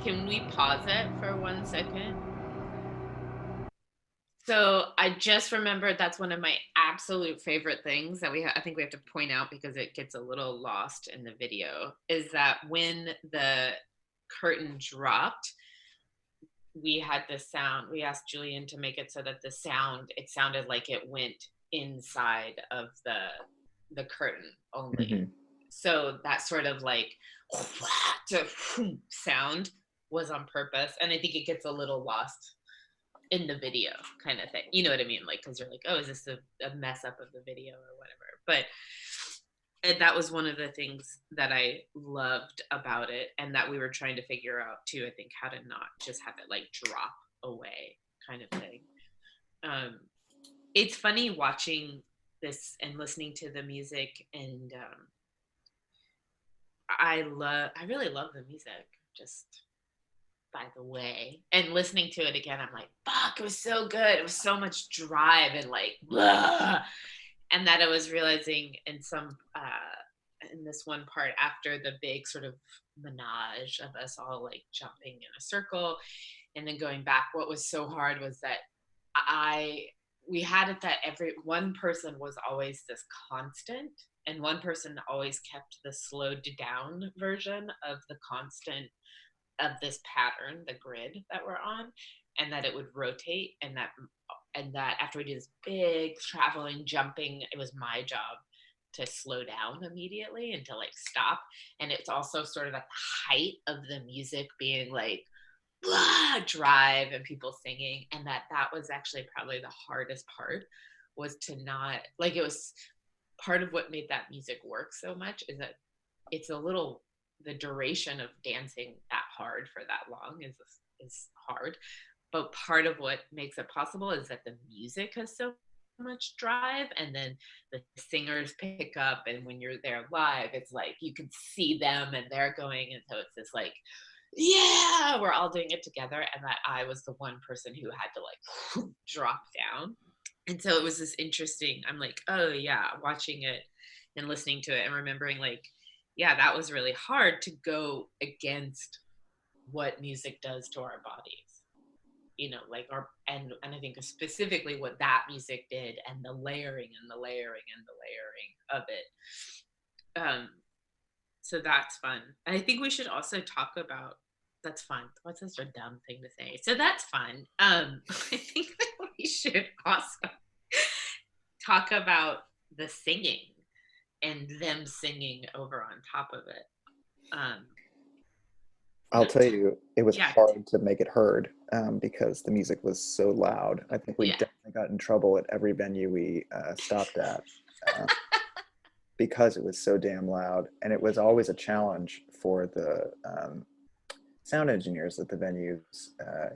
Can we pause it for 1 second? So I just remembered that's one of my absolute favorite things that I think we have to point out because it gets a little lost in the video, is that when the curtain dropped, we had this sound. We asked Julian to make it so that it sounded like it went inside of the curtain only. Mm-hmm. So that sort of like sound was on purpose, and I think it gets a little lost in the video kind of thing. You know what I mean? Like, because you're like, oh, is this a mess up of the video or whatever? But that was one of the things that I loved about it, and that we were trying to figure out too, I think, how to not just have it like drop away kind of thing. It's funny watching this and listening to the music, and I really love the music, just by the way, and listening to it again, I'm like, fuck, it was so good. It was so much drive and like, blah. And that I was realizing in this one part after the big sort of menage of us all like jumping in a circle and then going back, what was so hard was that we had it that every one person was always this constant, and one person always kept the slowed down version of the constant of this pattern, the grid that we're on, and that it would rotate, and that after we do this big traveling jumping, it was my job to slow down immediately and to like stop. And it's also sort of at the height of the music being like blah, drive and people singing, and that was actually probably the hardest part, was to not like, it was part of what made that music work so much, is that it's the duration of dancing that hard for that long is hard, but part of what makes it possible is that the music has so much drive, and then the singers pick up, and when you're there live, it's like you can see them and they're going, and so it's this like, yeah, we're all doing it together, and that I was the one person who had to like drop down. And so it was this interesting, I'm like, oh yeah, watching it and listening to it and remembering like, yeah, that was really hard to go against what music does to our bodies, like and I think specifically what that music did, and the layering and the layering and the layering of it. So that's fun. And I think we should also talk about, that's fun. What's such a dumb thing to say? So that's fun. I think that we should also talk about the singing and them singing over on top of it. I'll tell you, it was Yeah, hard to make it heard because the music was so loud. I think we yeah. definitely got in trouble at every venue we stopped at uh, because it was so damn loud. And it was always a challenge for the sound engineers that the venues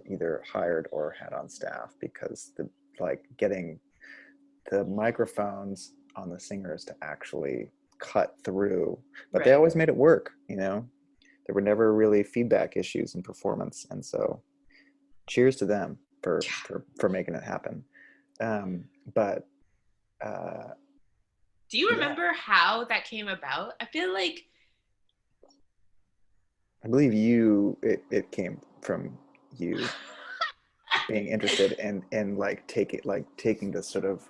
either hired or had on staff because the like getting the microphones on the singers to actually cut through, but they Right. always made it work, you know. There were never really feedback issues in performance, and so cheers to them for making it happen. But Do you yeah, remember how that came about? I feel like I believe you it came from you being interested in taking this sort of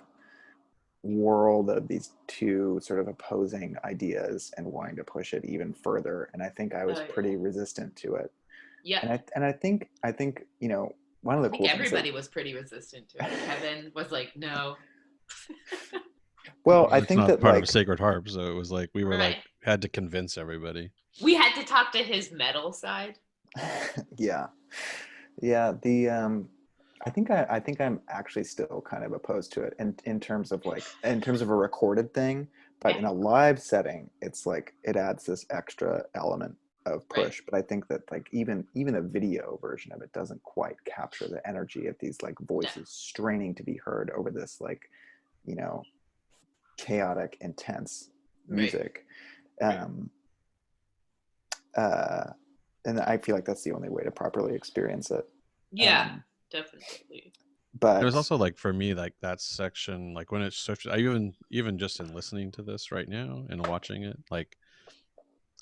world of these two sort of opposing ideas and wanting to push it even further. And I think I was oh yeah. pretty resistant to it. Yeah. And I think you know, one of I the think cool things that, everybody was pretty resistant to it. Kevin was like, no. well, I It's think not that part of like Sacred Harp, so it was like we were like Right. had to convince everybody. We had to talk to his metal side. yeah, yeah, the I think I'm actually still kind of opposed to it in terms of like in terms of a recorded thing, but Yeah. in a live setting, it's like it adds this extra element of Right. push. But I think that like even a video version of it doesn't quite capture the energy of these like No. voices straining to be heard over this like, you know, chaotic, intense Right. music. Right. Um, uh, and I feel like that's the only way to properly experience it. Yeah, Um, definitely. There was but also like for me like that section like when it switched. I even just in listening to this right now and watching it, like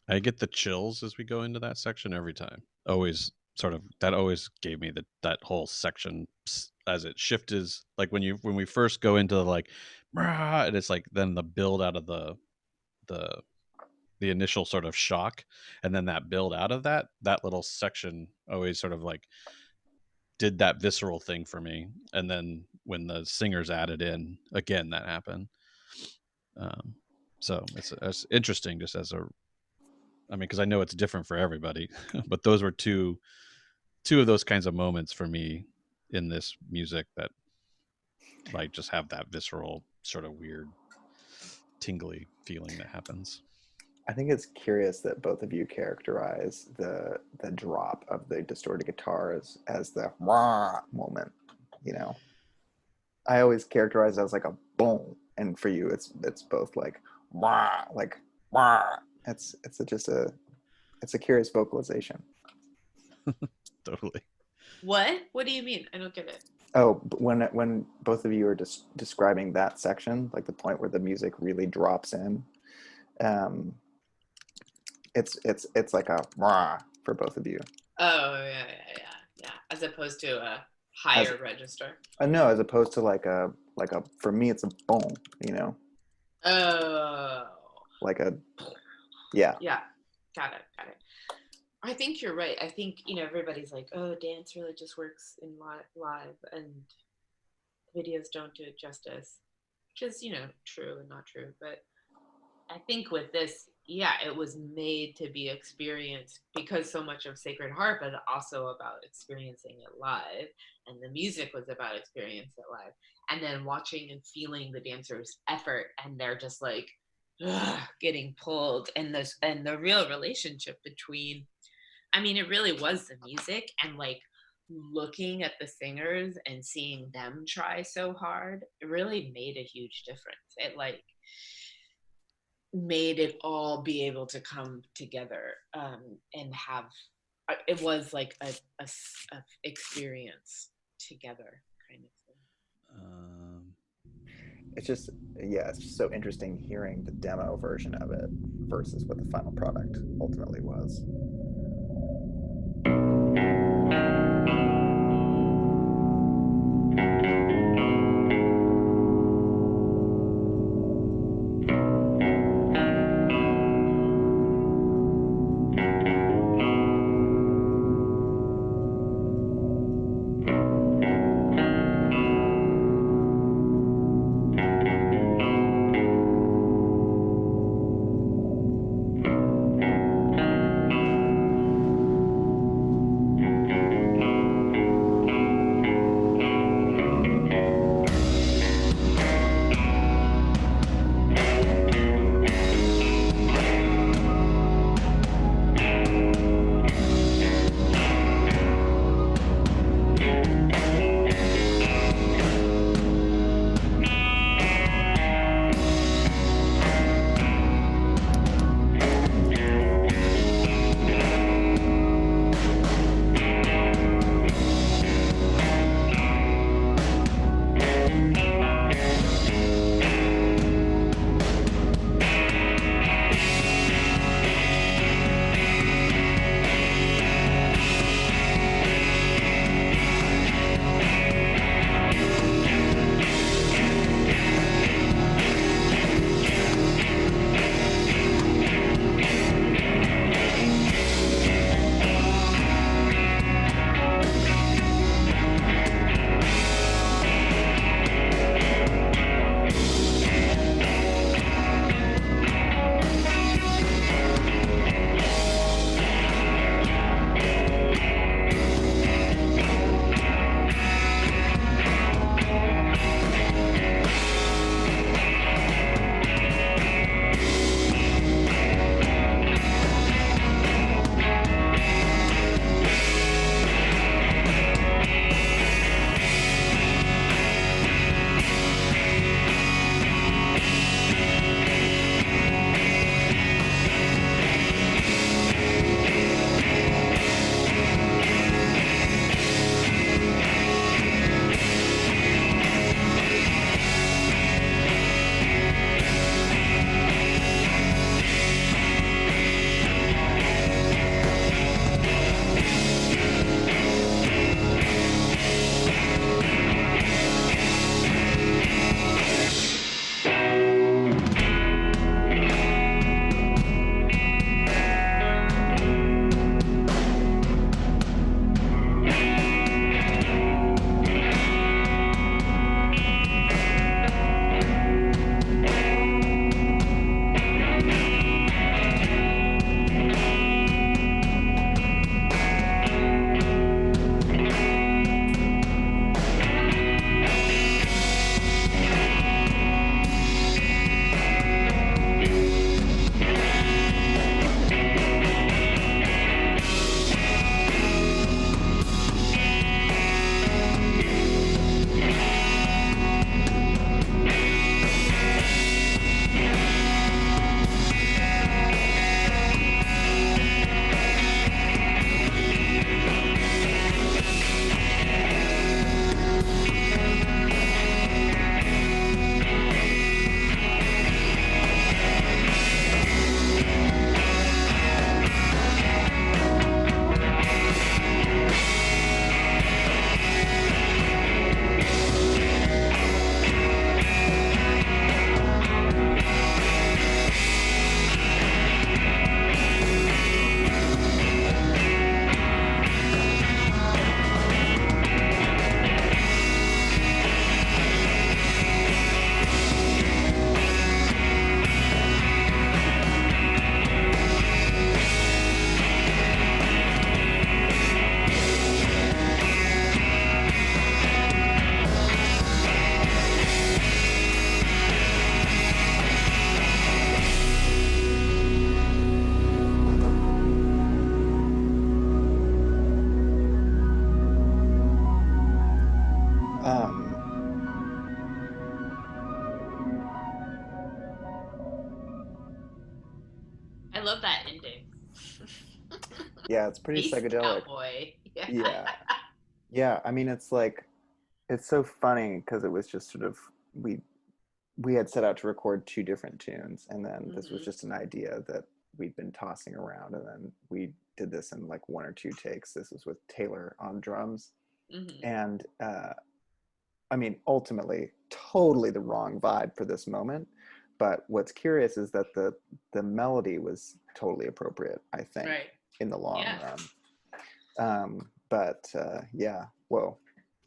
I get the chills as we go into that section every time. Always sort of that always gave me that whole section as it shifted. Like when we first go into like, "Rah," and it's like then the build out of the the initial sort of shock, and then that build out of that little section always sort of like did that visceral thing for me. And then when the singers added in again, that happened. Um, so it's interesting just as a I mean, because I know it's different for everybody, but those were two of those kinds of moments for me in this music that like just have that visceral sort of weird tingly feeling that happens. I think it's curious that both of you characterize the drop of the distorted guitars as the wah moment. You know, I always characterize it as like a boom, and for you, it's both like wah, like wah. It's a curious vocalization. Totally. What? What do you mean? I don't get it. Oh, but when both of you are just describing that section, like the point where the music really drops in, um, it's like a wah for both of you. Oh yeah, yeah, yeah, yeah. As opposed to a As higher register. no, as opposed to like a for me it's a boom, you know, Oh. like a yeah. Yeah. Got it. Got it. I think you're right. I think, everybody's like, oh, dance really just works in live and videos don't do it justice, which is, true and not true. But I think with this, yeah, it was made to be experienced because so much of Sacred Harp is also about experiencing it live, and the music was about experiencing it live, and then watching and feeling the dancers' effort, and they're just like getting pulled, and the real relationship between. I mean, it really was the music and like looking at the singers and seeing them try so hard. It really made a huge difference. It like made it all be able to come together and have it was like a experience together kind of thing. Um, It's just yeah, it's just so interesting hearing the demo version of it versus what the final product ultimately was. that ending. Yeah, it's pretty Space psychedelic. cowboy. Yeah. Yeah. Yeah, I mean, it's like, it's so funny because it was just sort of, we had set out to record two different tunes, and then this was Mhm. just an idea that we'd been tossing around, and then we did this in like one or two takes. This was with Taylor on drums, Mhm. and I mean, ultimately, totally the wrong vibe for this moment. But what's curious is that the melody was totally appropriate, I think, Right. in the long Yeah. run. But yeah, whoa,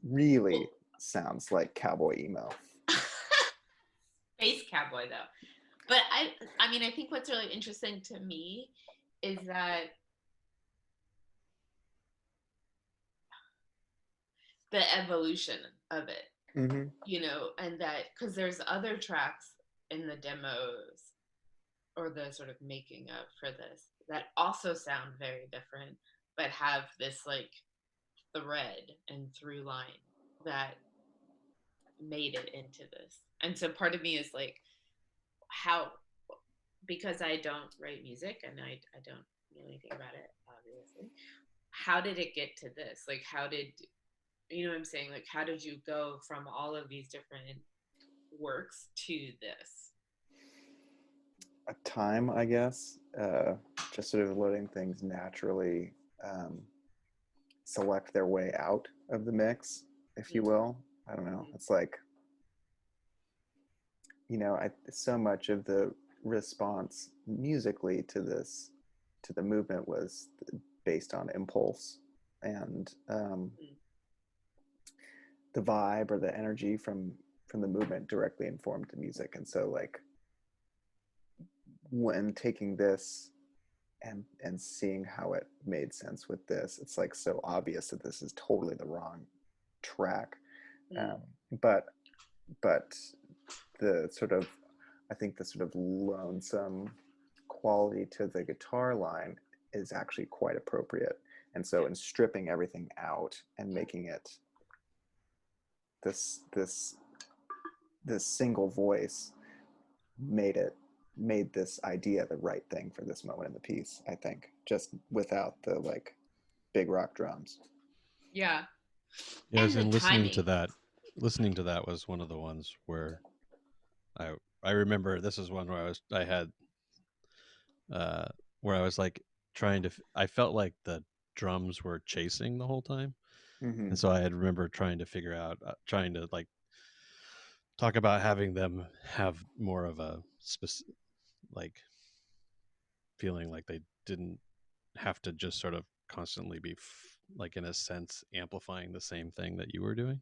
really Well, sounds like cowboy emo. space cowboy though. But I mean, I think what's really interesting to me is that the evolution of it, Mm-hmm. and that because there's other tracks in the demos or the sort of making of for this that also sound very different, but have this like thread and through line that made it into this. And so part of me is like, how, because I don't write music and I don't know anything about it, obviously. How did it get to this? Like, how did, what I'm saying? Like, how did you go from all of these different works to this? A time, I guess, just sort of letting things naturally um, select their way out of the mix, if you Mm-hmm. will. I don't know. It's like, so much of the response musically to this, to the movement, was based on impulse, and the vibe or the energy from the movement directly informed the music. And so, like, when taking this and seeing how it made sense with this, it's like so obvious that this is totally the wrong track. Mm-hmm. um, but but the sort of, I think the sort of lonesome quality to the guitar line is actually quite appropriate. And so, Yeah. in stripping everything out and making it this this single voice, made this idea the right thing for this moment in the piece, I think, just without the like big rock drums. Yeah. Yeah, as And the in timing. listening to that was one of the ones where I I remember this is one where I had uh where I was like trying to I felt like the drums were chasing the whole time. Mm-hmm. And so I had remember trying to figure out trying to like talk about having them have more of a specific like feeling like they didn't have to just sort of constantly be like in a sense amplifying the same thing that you were doing.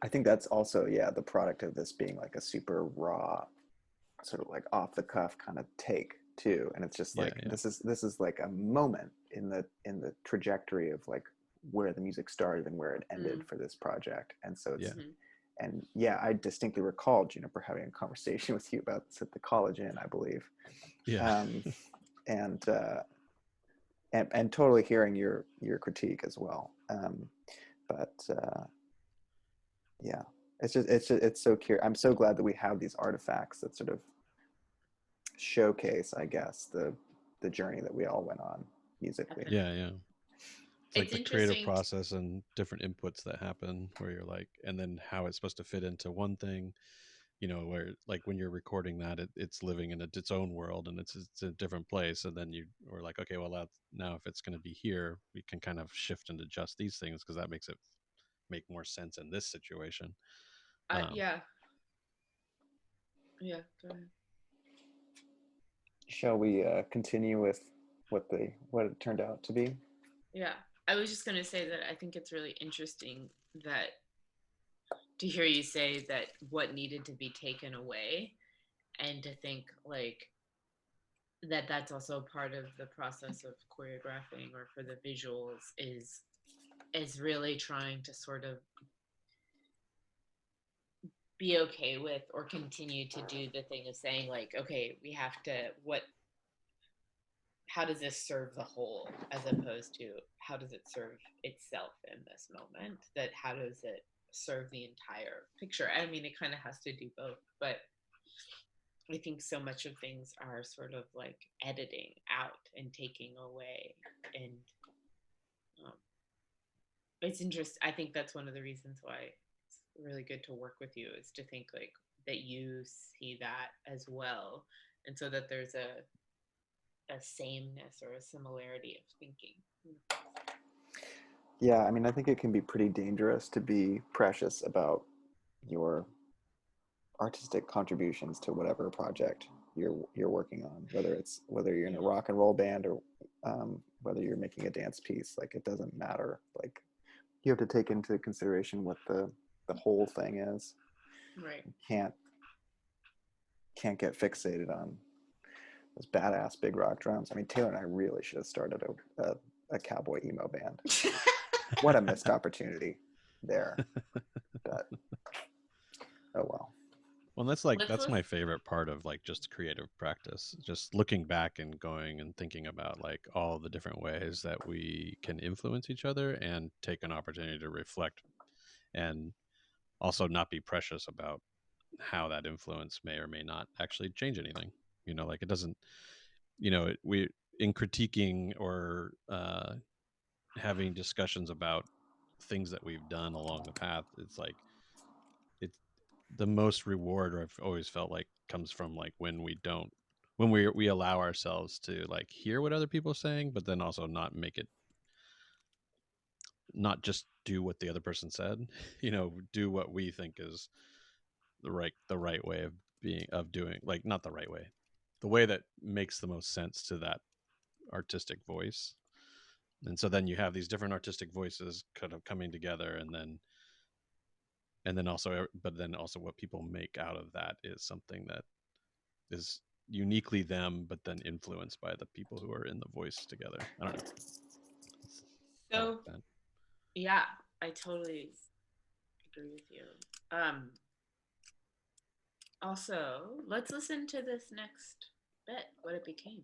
I think that's also, yeah, the product of this being like a super raw, sort of like off the cuff kind of take too. And it's just Yeah, like, yeah. this is like a moment in the trajectory of like where the music started and where it ended Mm-hmm. for this project. And so it's, Yeah. and yeah, I distinctly recall Juniper having a conversation with you about this at the College Inn, I believe. Yeah. um, and and totally hearing your critique as well. But yeah, it's so curious. I'm so glad that we have these artifacts that sort of showcase, I guess, the journey that we all went on musically. Yeah, yeah. It's like It's the creative interesting. process and different inputs that happen where you're like, and then how it's supposed to fit into one thing, where like when you're recording that, it's living in its own world and it's a different place. And then you were like, okay, well, that's now if it's going to be here, we can kind of shift and adjust these things because that makes it make more sense in this situation. Um, Yeah. Yeah. Go ahead. Shall we continue with what it turned out to be? Yeah. I was just going to say that I think it's really interesting that to hear you say that what needed to be taken away and to think like that that's also part of the process of choreographing or for the visuals is really trying to sort of be okay with or continue to do the thing of saying like, okay, we have to, what, how does this serve the whole as opposed to how does it serve itself in this moment, that how does it serve the entire picture. I mean, it kind of has to do both, but I think so much of things are sort of like editing out and taking away. And um, it's interesting. I think that's one of the reasons why it's really good to work with you, is to think like that you see that as well. And so that there's a sameness or a similarity of thinking. Yeah, I mean, I think it can be pretty dangerous to be precious about your artistic contributions to whatever project you're working on, whether you're in a rock and roll band or whether you're making a dance piece. Like, it doesn't matter. Like, you have to take into consideration what the whole thing is. Right. You can't get fixated on those badass big rock drums. I mean, Taylor and I really should have started a cowboy emo band. What a missed opportunity there. But oh well. Well, that's my favorite part of like just creative practice, just looking back and going and thinking about like all the different ways that we can influence each other and take an opportunity to reflect, and also not be precious about how that influence may or may not actually change anything. Like, it doesn't, we, in critiquing or having discussions about things that we've done along the path, it's like, it's the most reward, or I've always felt like, comes from like when we allow ourselves to like hear what other people are saying, but then also not just do what the other person said, do what we think is the right way of doing, like, not the right way, the way that makes the most sense to that artistic voice. And so then you have these different artistic voices kind of coming together, and then also what people make out of that is something that is uniquely them, but then influenced by the people who are in the voice together. I don't know. So yeah, I totally agree with you. Also, let's listen to this next bit, What It Became.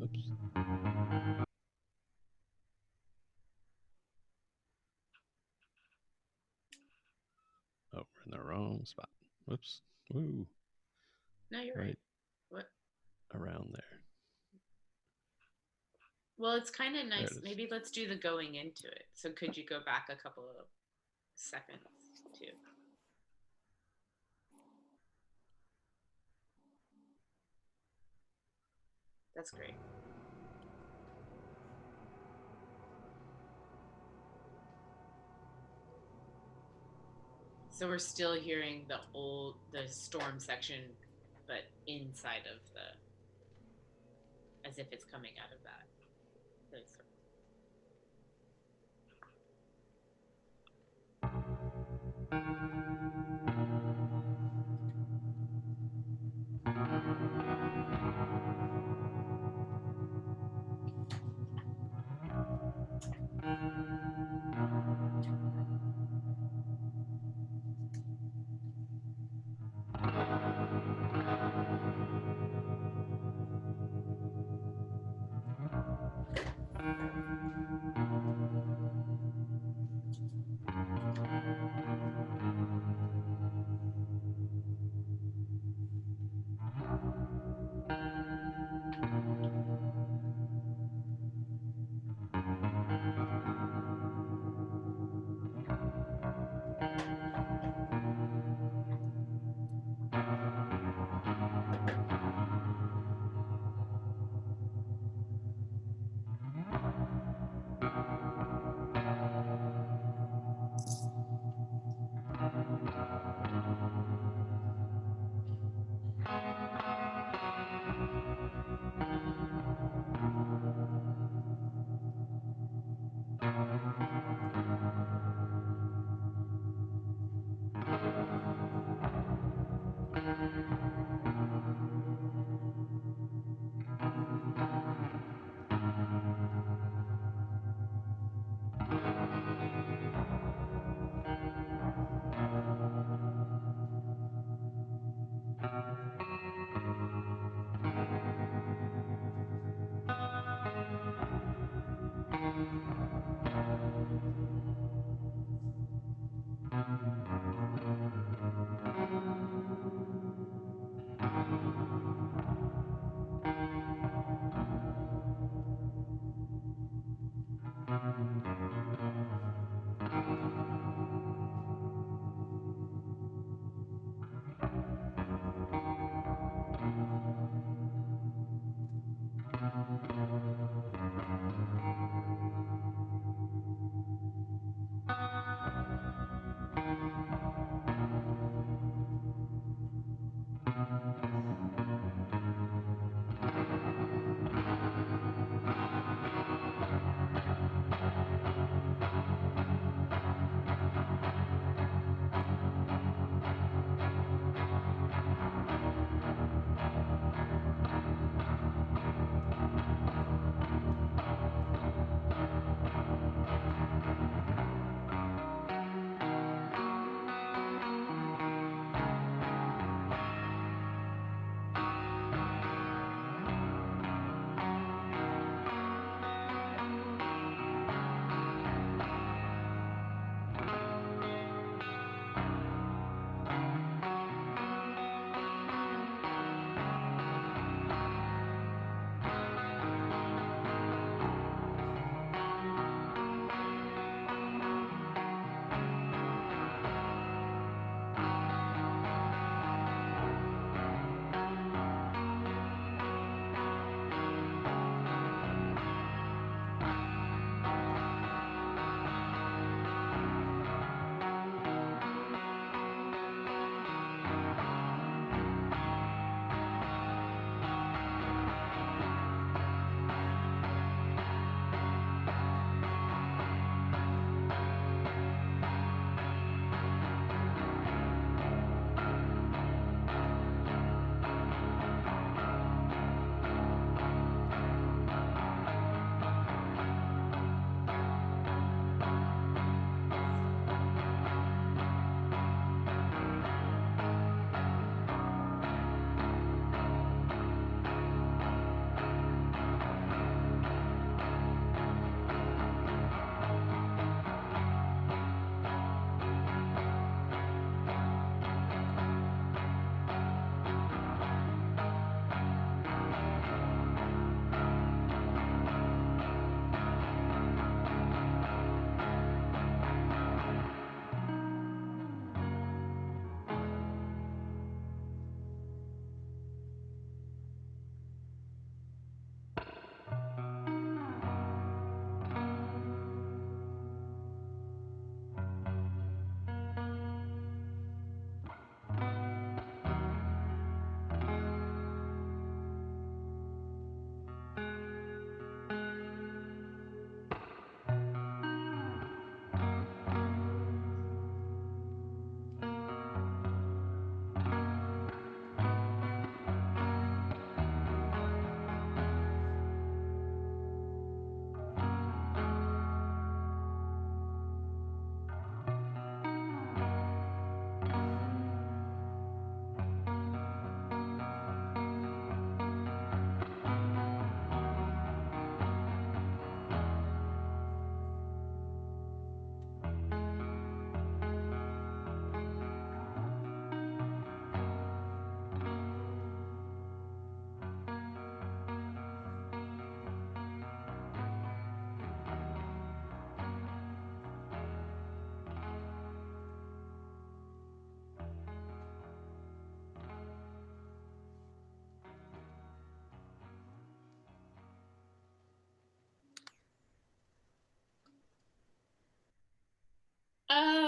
Oops. Oh, we're in the wrong spot. Whoops. Woo. No, you're right. What? Around there. Well, it's kind of nice. Maybe let's do the going into it. So could you go back a couple of seconds too? That's great. So we're still hearing the storm section, but inside of as if it's coming out of that.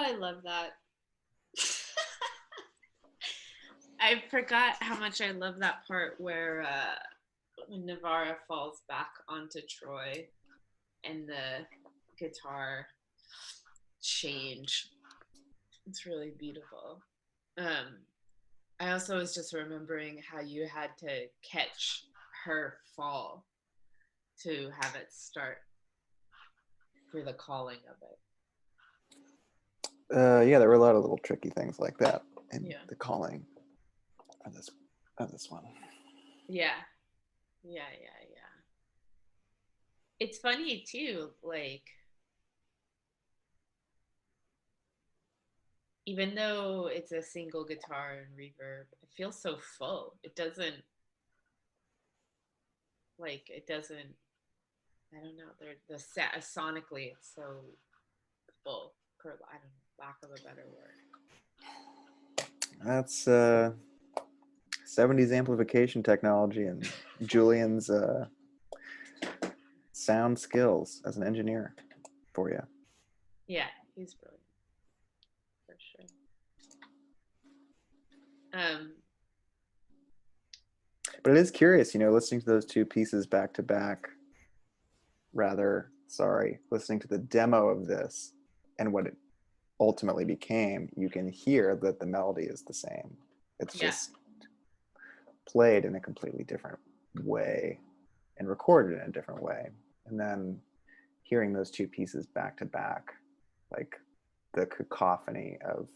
I love that. I forgot how much I love that part where when Navarra falls back onto Troy and the guitar change. It's really beautiful. Um, I also was just remembering how you had to catch her fall to have it start for the calling of it. Yeah, there were a lot of little tricky things like that in Yeah. the calling of this one. Yeah. Yeah. It's funny too, like, even though it's a single guitar and reverb, it feels so full. It doesn't, I don't know, the set sonically, it's so full, for, I don't know, lack of a better word. That's 70s amplification technology and Julian's sound skills as an engineer for you. Yeah, he's brilliant, for sure. But it is curious, listening to those two pieces back to back. Listening to the demo of this and what it ultimately became, you can hear that the melody is the same. It's just played in a completely different way and recorded in a different way. And then hearing those two pieces back to back, like the cacophony of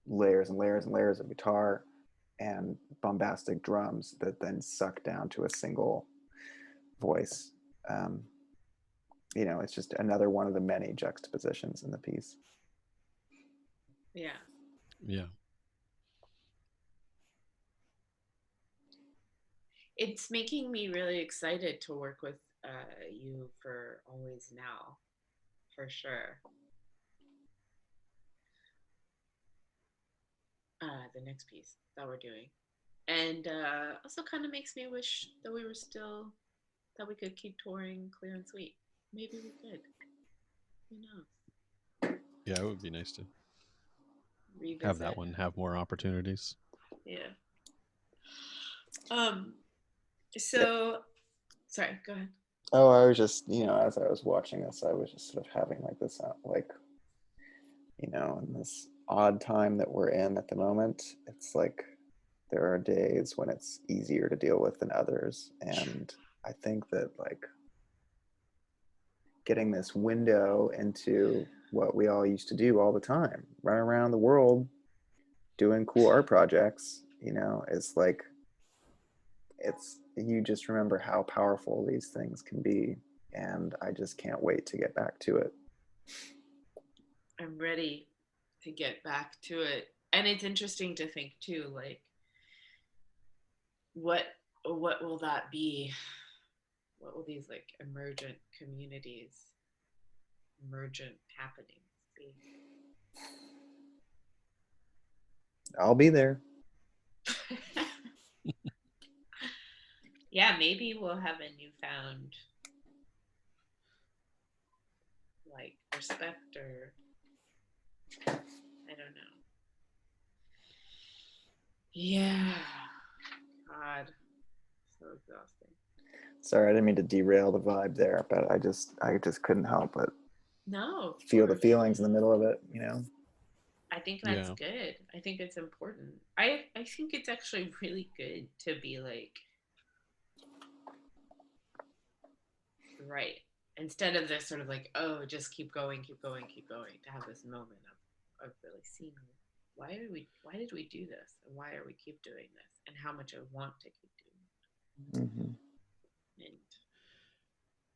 layers and layers and layers of guitar and bombastic drums that then suck down to a single voice. It's just another one of the many juxtapositions in the piece. Yeah. It's making me really excited to work with you for Always Now, for sure. The next piece that we're doing. And also kind of makes me wish that we could keep touring Clear and Sweet. Maybe we could. Who knows? Yeah, it would be nice to revisit. Have that one have more opportunities. Yeah. So, sorry, go ahead. Oh, I was just, as I was watching this, I was just sort of having like this, in this odd time that we're in at the moment, it's like there are days when it's easier to deal with than others. And I think that like getting this window into what we all used to do all the time, run around the world doing cool art projects, is like, you just remember how powerful these things can be. And I just can't wait to get back to it. I'm ready to get back to it. And it's interesting to think too, like, what will that be? What will these like emergent communities, emergent happenings be? I'll be there. Yeah, maybe we'll have a newfound like respect, or I don't know. Yeah. God. So exhausting. Sorry, I didn't mean to derail the vibe there, but I just couldn't help but feel the feelings in the middle of it, I think that's good. I think it's important. I think it's actually really good to be like, right, instead of this sort of like, oh, just keep going, to have this moment of really seeing why did we do this, and why are we keep doing this, and how much I want to keep doing it. Mm-hmm.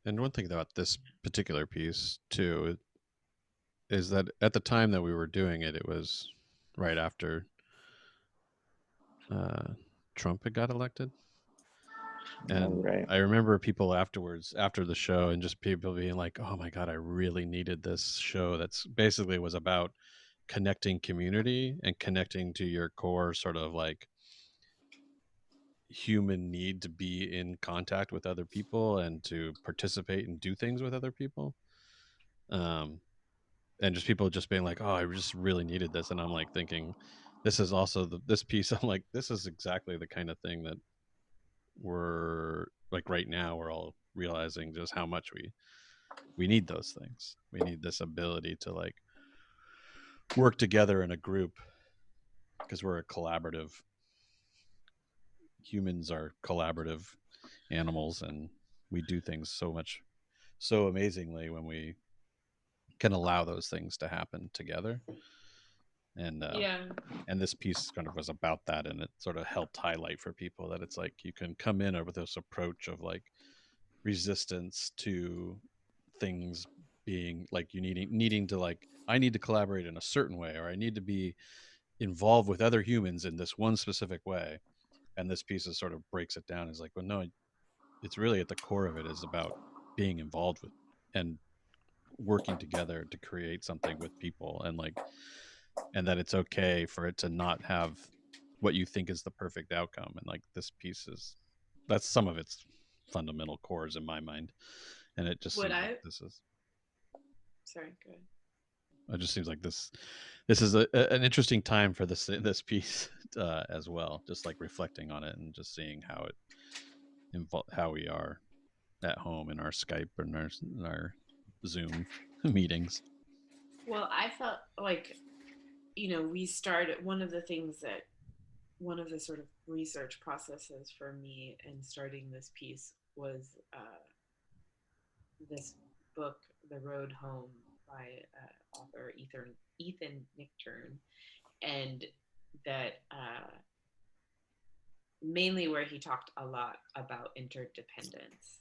And one thing about this particular piece too is that at the time that we were doing it, it was right after Trump had got elected. And right. I remember people afterwards, after the show, and just people being like, oh my God, I really needed this show that's basically was about connecting community and connecting to your core sort of like human need to be in contact with other people and to participate and do things with other people. and just people just being like, oh, I just really needed this. And I'm like thinking, this is also this piece. I'm like, this is exactly the kind of thing that we're like right now, we're all realizing just how much we need those things. We need this ability to like work together in a group because we're a collaborative, humans are collaborative animals, and we do things so amazingly when we can allow those things to happen together. And Yeah. and this piece kind of was about that, and it sort of helped highlight for people that it's like you can come in with this approach of like resistance to things being like you needing to like, I need to collaborate in a certain way, or I need to be involved with other humans in this one specific way. And this piece is sort of breaks it down. Is like, well, no, it's really at the core of it is about being involved with and working together to create something with people, and like, and that it's okay for it to not have what you think is the perfect outcome. And like this piece is, that's some of its fundamental cores in my mind. And it just What seems like I this is, sorry, go ahead. it just seems like this is an interesting time for this piece as well, just like reflecting on it and just seeing how it how we are at home in our Skype and our Zoom meetings. Well, I felt like, we started one of the things that one of the sort of research processes for me in starting this piece was this book, The Road Home, by author Ethan Nichtern, and that mainly where he talked a lot about interdependence.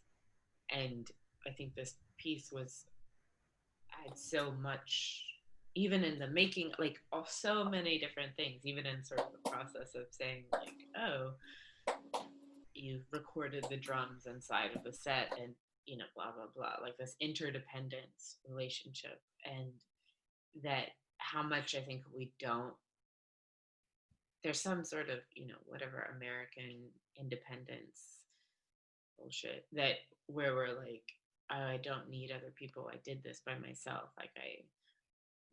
And I think this piece was had so much, even in the making, like of so many different things, even in sort of the process of saying like, oh, you recorded the drums inside of the set, and blah blah blah, like this interdependence relationship. And that how much I think we don't, there's some sort of whatever American independence bullshit that where we're like, oh, I don't need other people, I did this by myself, like I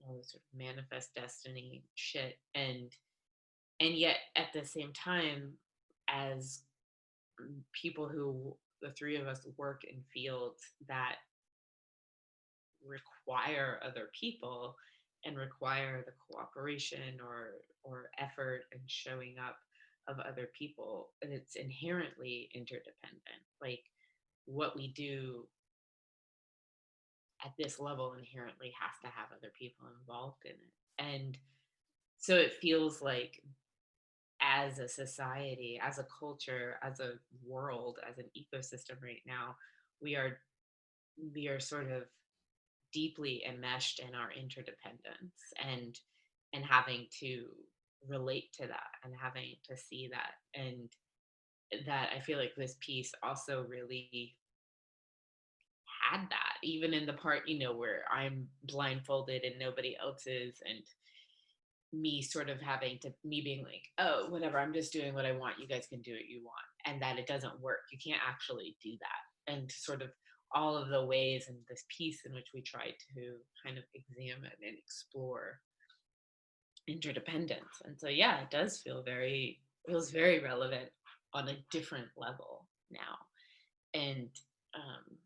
all this sort of manifest destiny shit. And yet at the same time, as people who, the three of us, work in fields that require other people and require the cooperation or effort and showing up of other people, and it's inherently interdependent. Like what we do at this level inherently has to have other people involved in it. And so it feels like, as a society, as a culture, as a world, as an ecosystem right now, we are sort of deeply enmeshed in our interdependence, and having to relate to that and having to see that. And that I feel like this piece also really had that, even in the part where I'm blindfolded and nobody else is, and me sort of having to, me being like, oh, whatever, I'm just doing what I want, you guys can do what you want, and that it doesn't work, you can't actually do that. And sort of all of the ways in this piece in which we try to kind of examine and explore interdependence. And so yeah, it does feels very relevant on a different level now. And um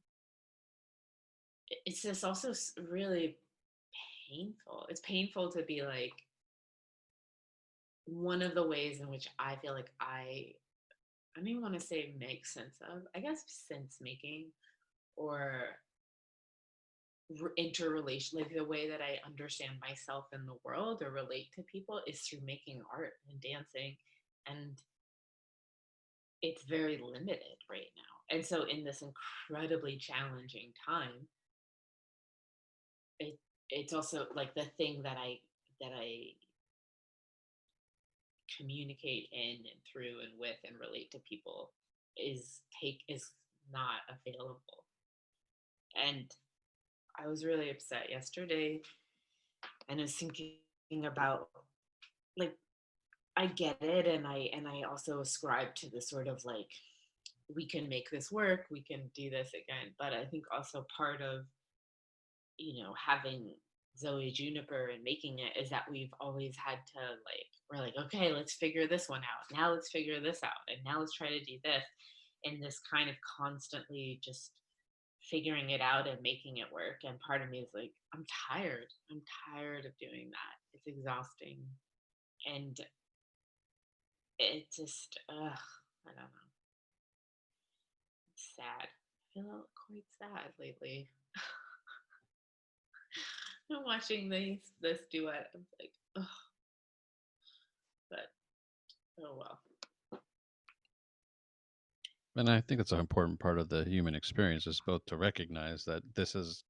it's just also really painful. It's painful to be like, one of the ways in which I feel like I don't even want to say make sense of, I guess sense making, or interrelation, like the way that I understand myself in the world or relate to people, is through making art and dancing. And it's very limited right now. And so in this incredibly challenging time, it it's also like the thing that I communicate in and through and with and relate to people is not available. And I was really upset yesterday, and I was thinking about, like, I get it, and I also ascribe to the sort of like, we can make this work, we can do this again. But I think also part of having Zoe Juniper and making it is that we've always had to we're like, okay, let's figure this one out. Now let's figure this out. And now let's try to do this. And this kind of constantly just figuring it out and making it work. And part of me is like, I'm tired. I'm tired of doing that. It's exhausting. And it just, I don't know. It's sad. I feel quite sad lately. I'm watching this duet. I'm like, oh, but oh well. And I think that's an important part of the human experience, is both to recognize that this is,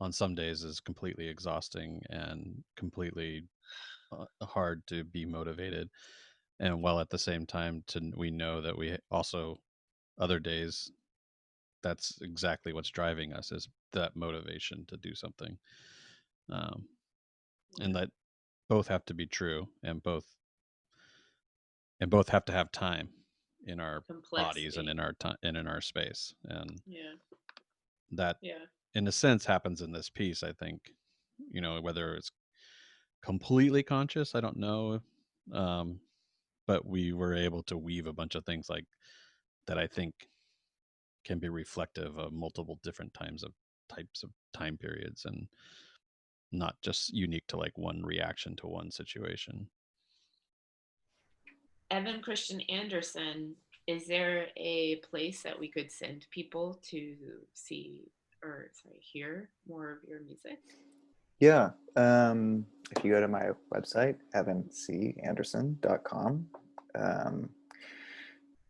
on some days, is completely exhausting and completely hard to be motivated, and while at the same time we know that we also, other days, that's exactly what's driving us, is that motivation to do something, and that both have to be true, and both have to have time in our bodies and in our time and in our space, and that in a sense happens in this piece. I think, whether it's completely conscious, I don't know, but we were able to weave a bunch of things like that, I think, can be reflective of multiple different types of time periods, and not just unique to like one reaction to one situation. Evan Christian Anderson, is there a place that we could send people to hear more of your music? Yeah. If you go to my website, evancanderson.com,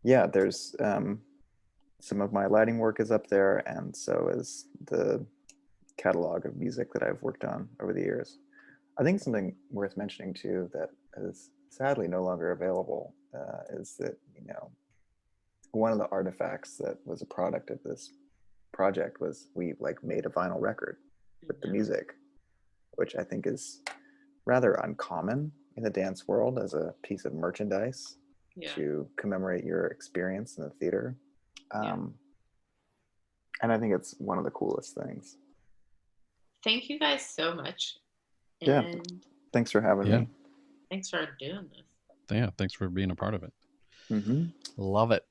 yeah, there's some of my lighting work is up there, and so is the catalog of music that I've worked on over the years. I think something worth mentioning too that is sadly no longer available is that, one of the artifacts that was a product of this project was we made a vinyl record with the music, which I think is rather uncommon in the dance world as a piece of merchandise to commemorate your experience in the theater. And I think it's one of the coolest things. Thank you guys so much. Yeah. Thanks for having me. Thanks for doing this. Yeah. Thanks for being a part of it. Mm-hmm. Love it.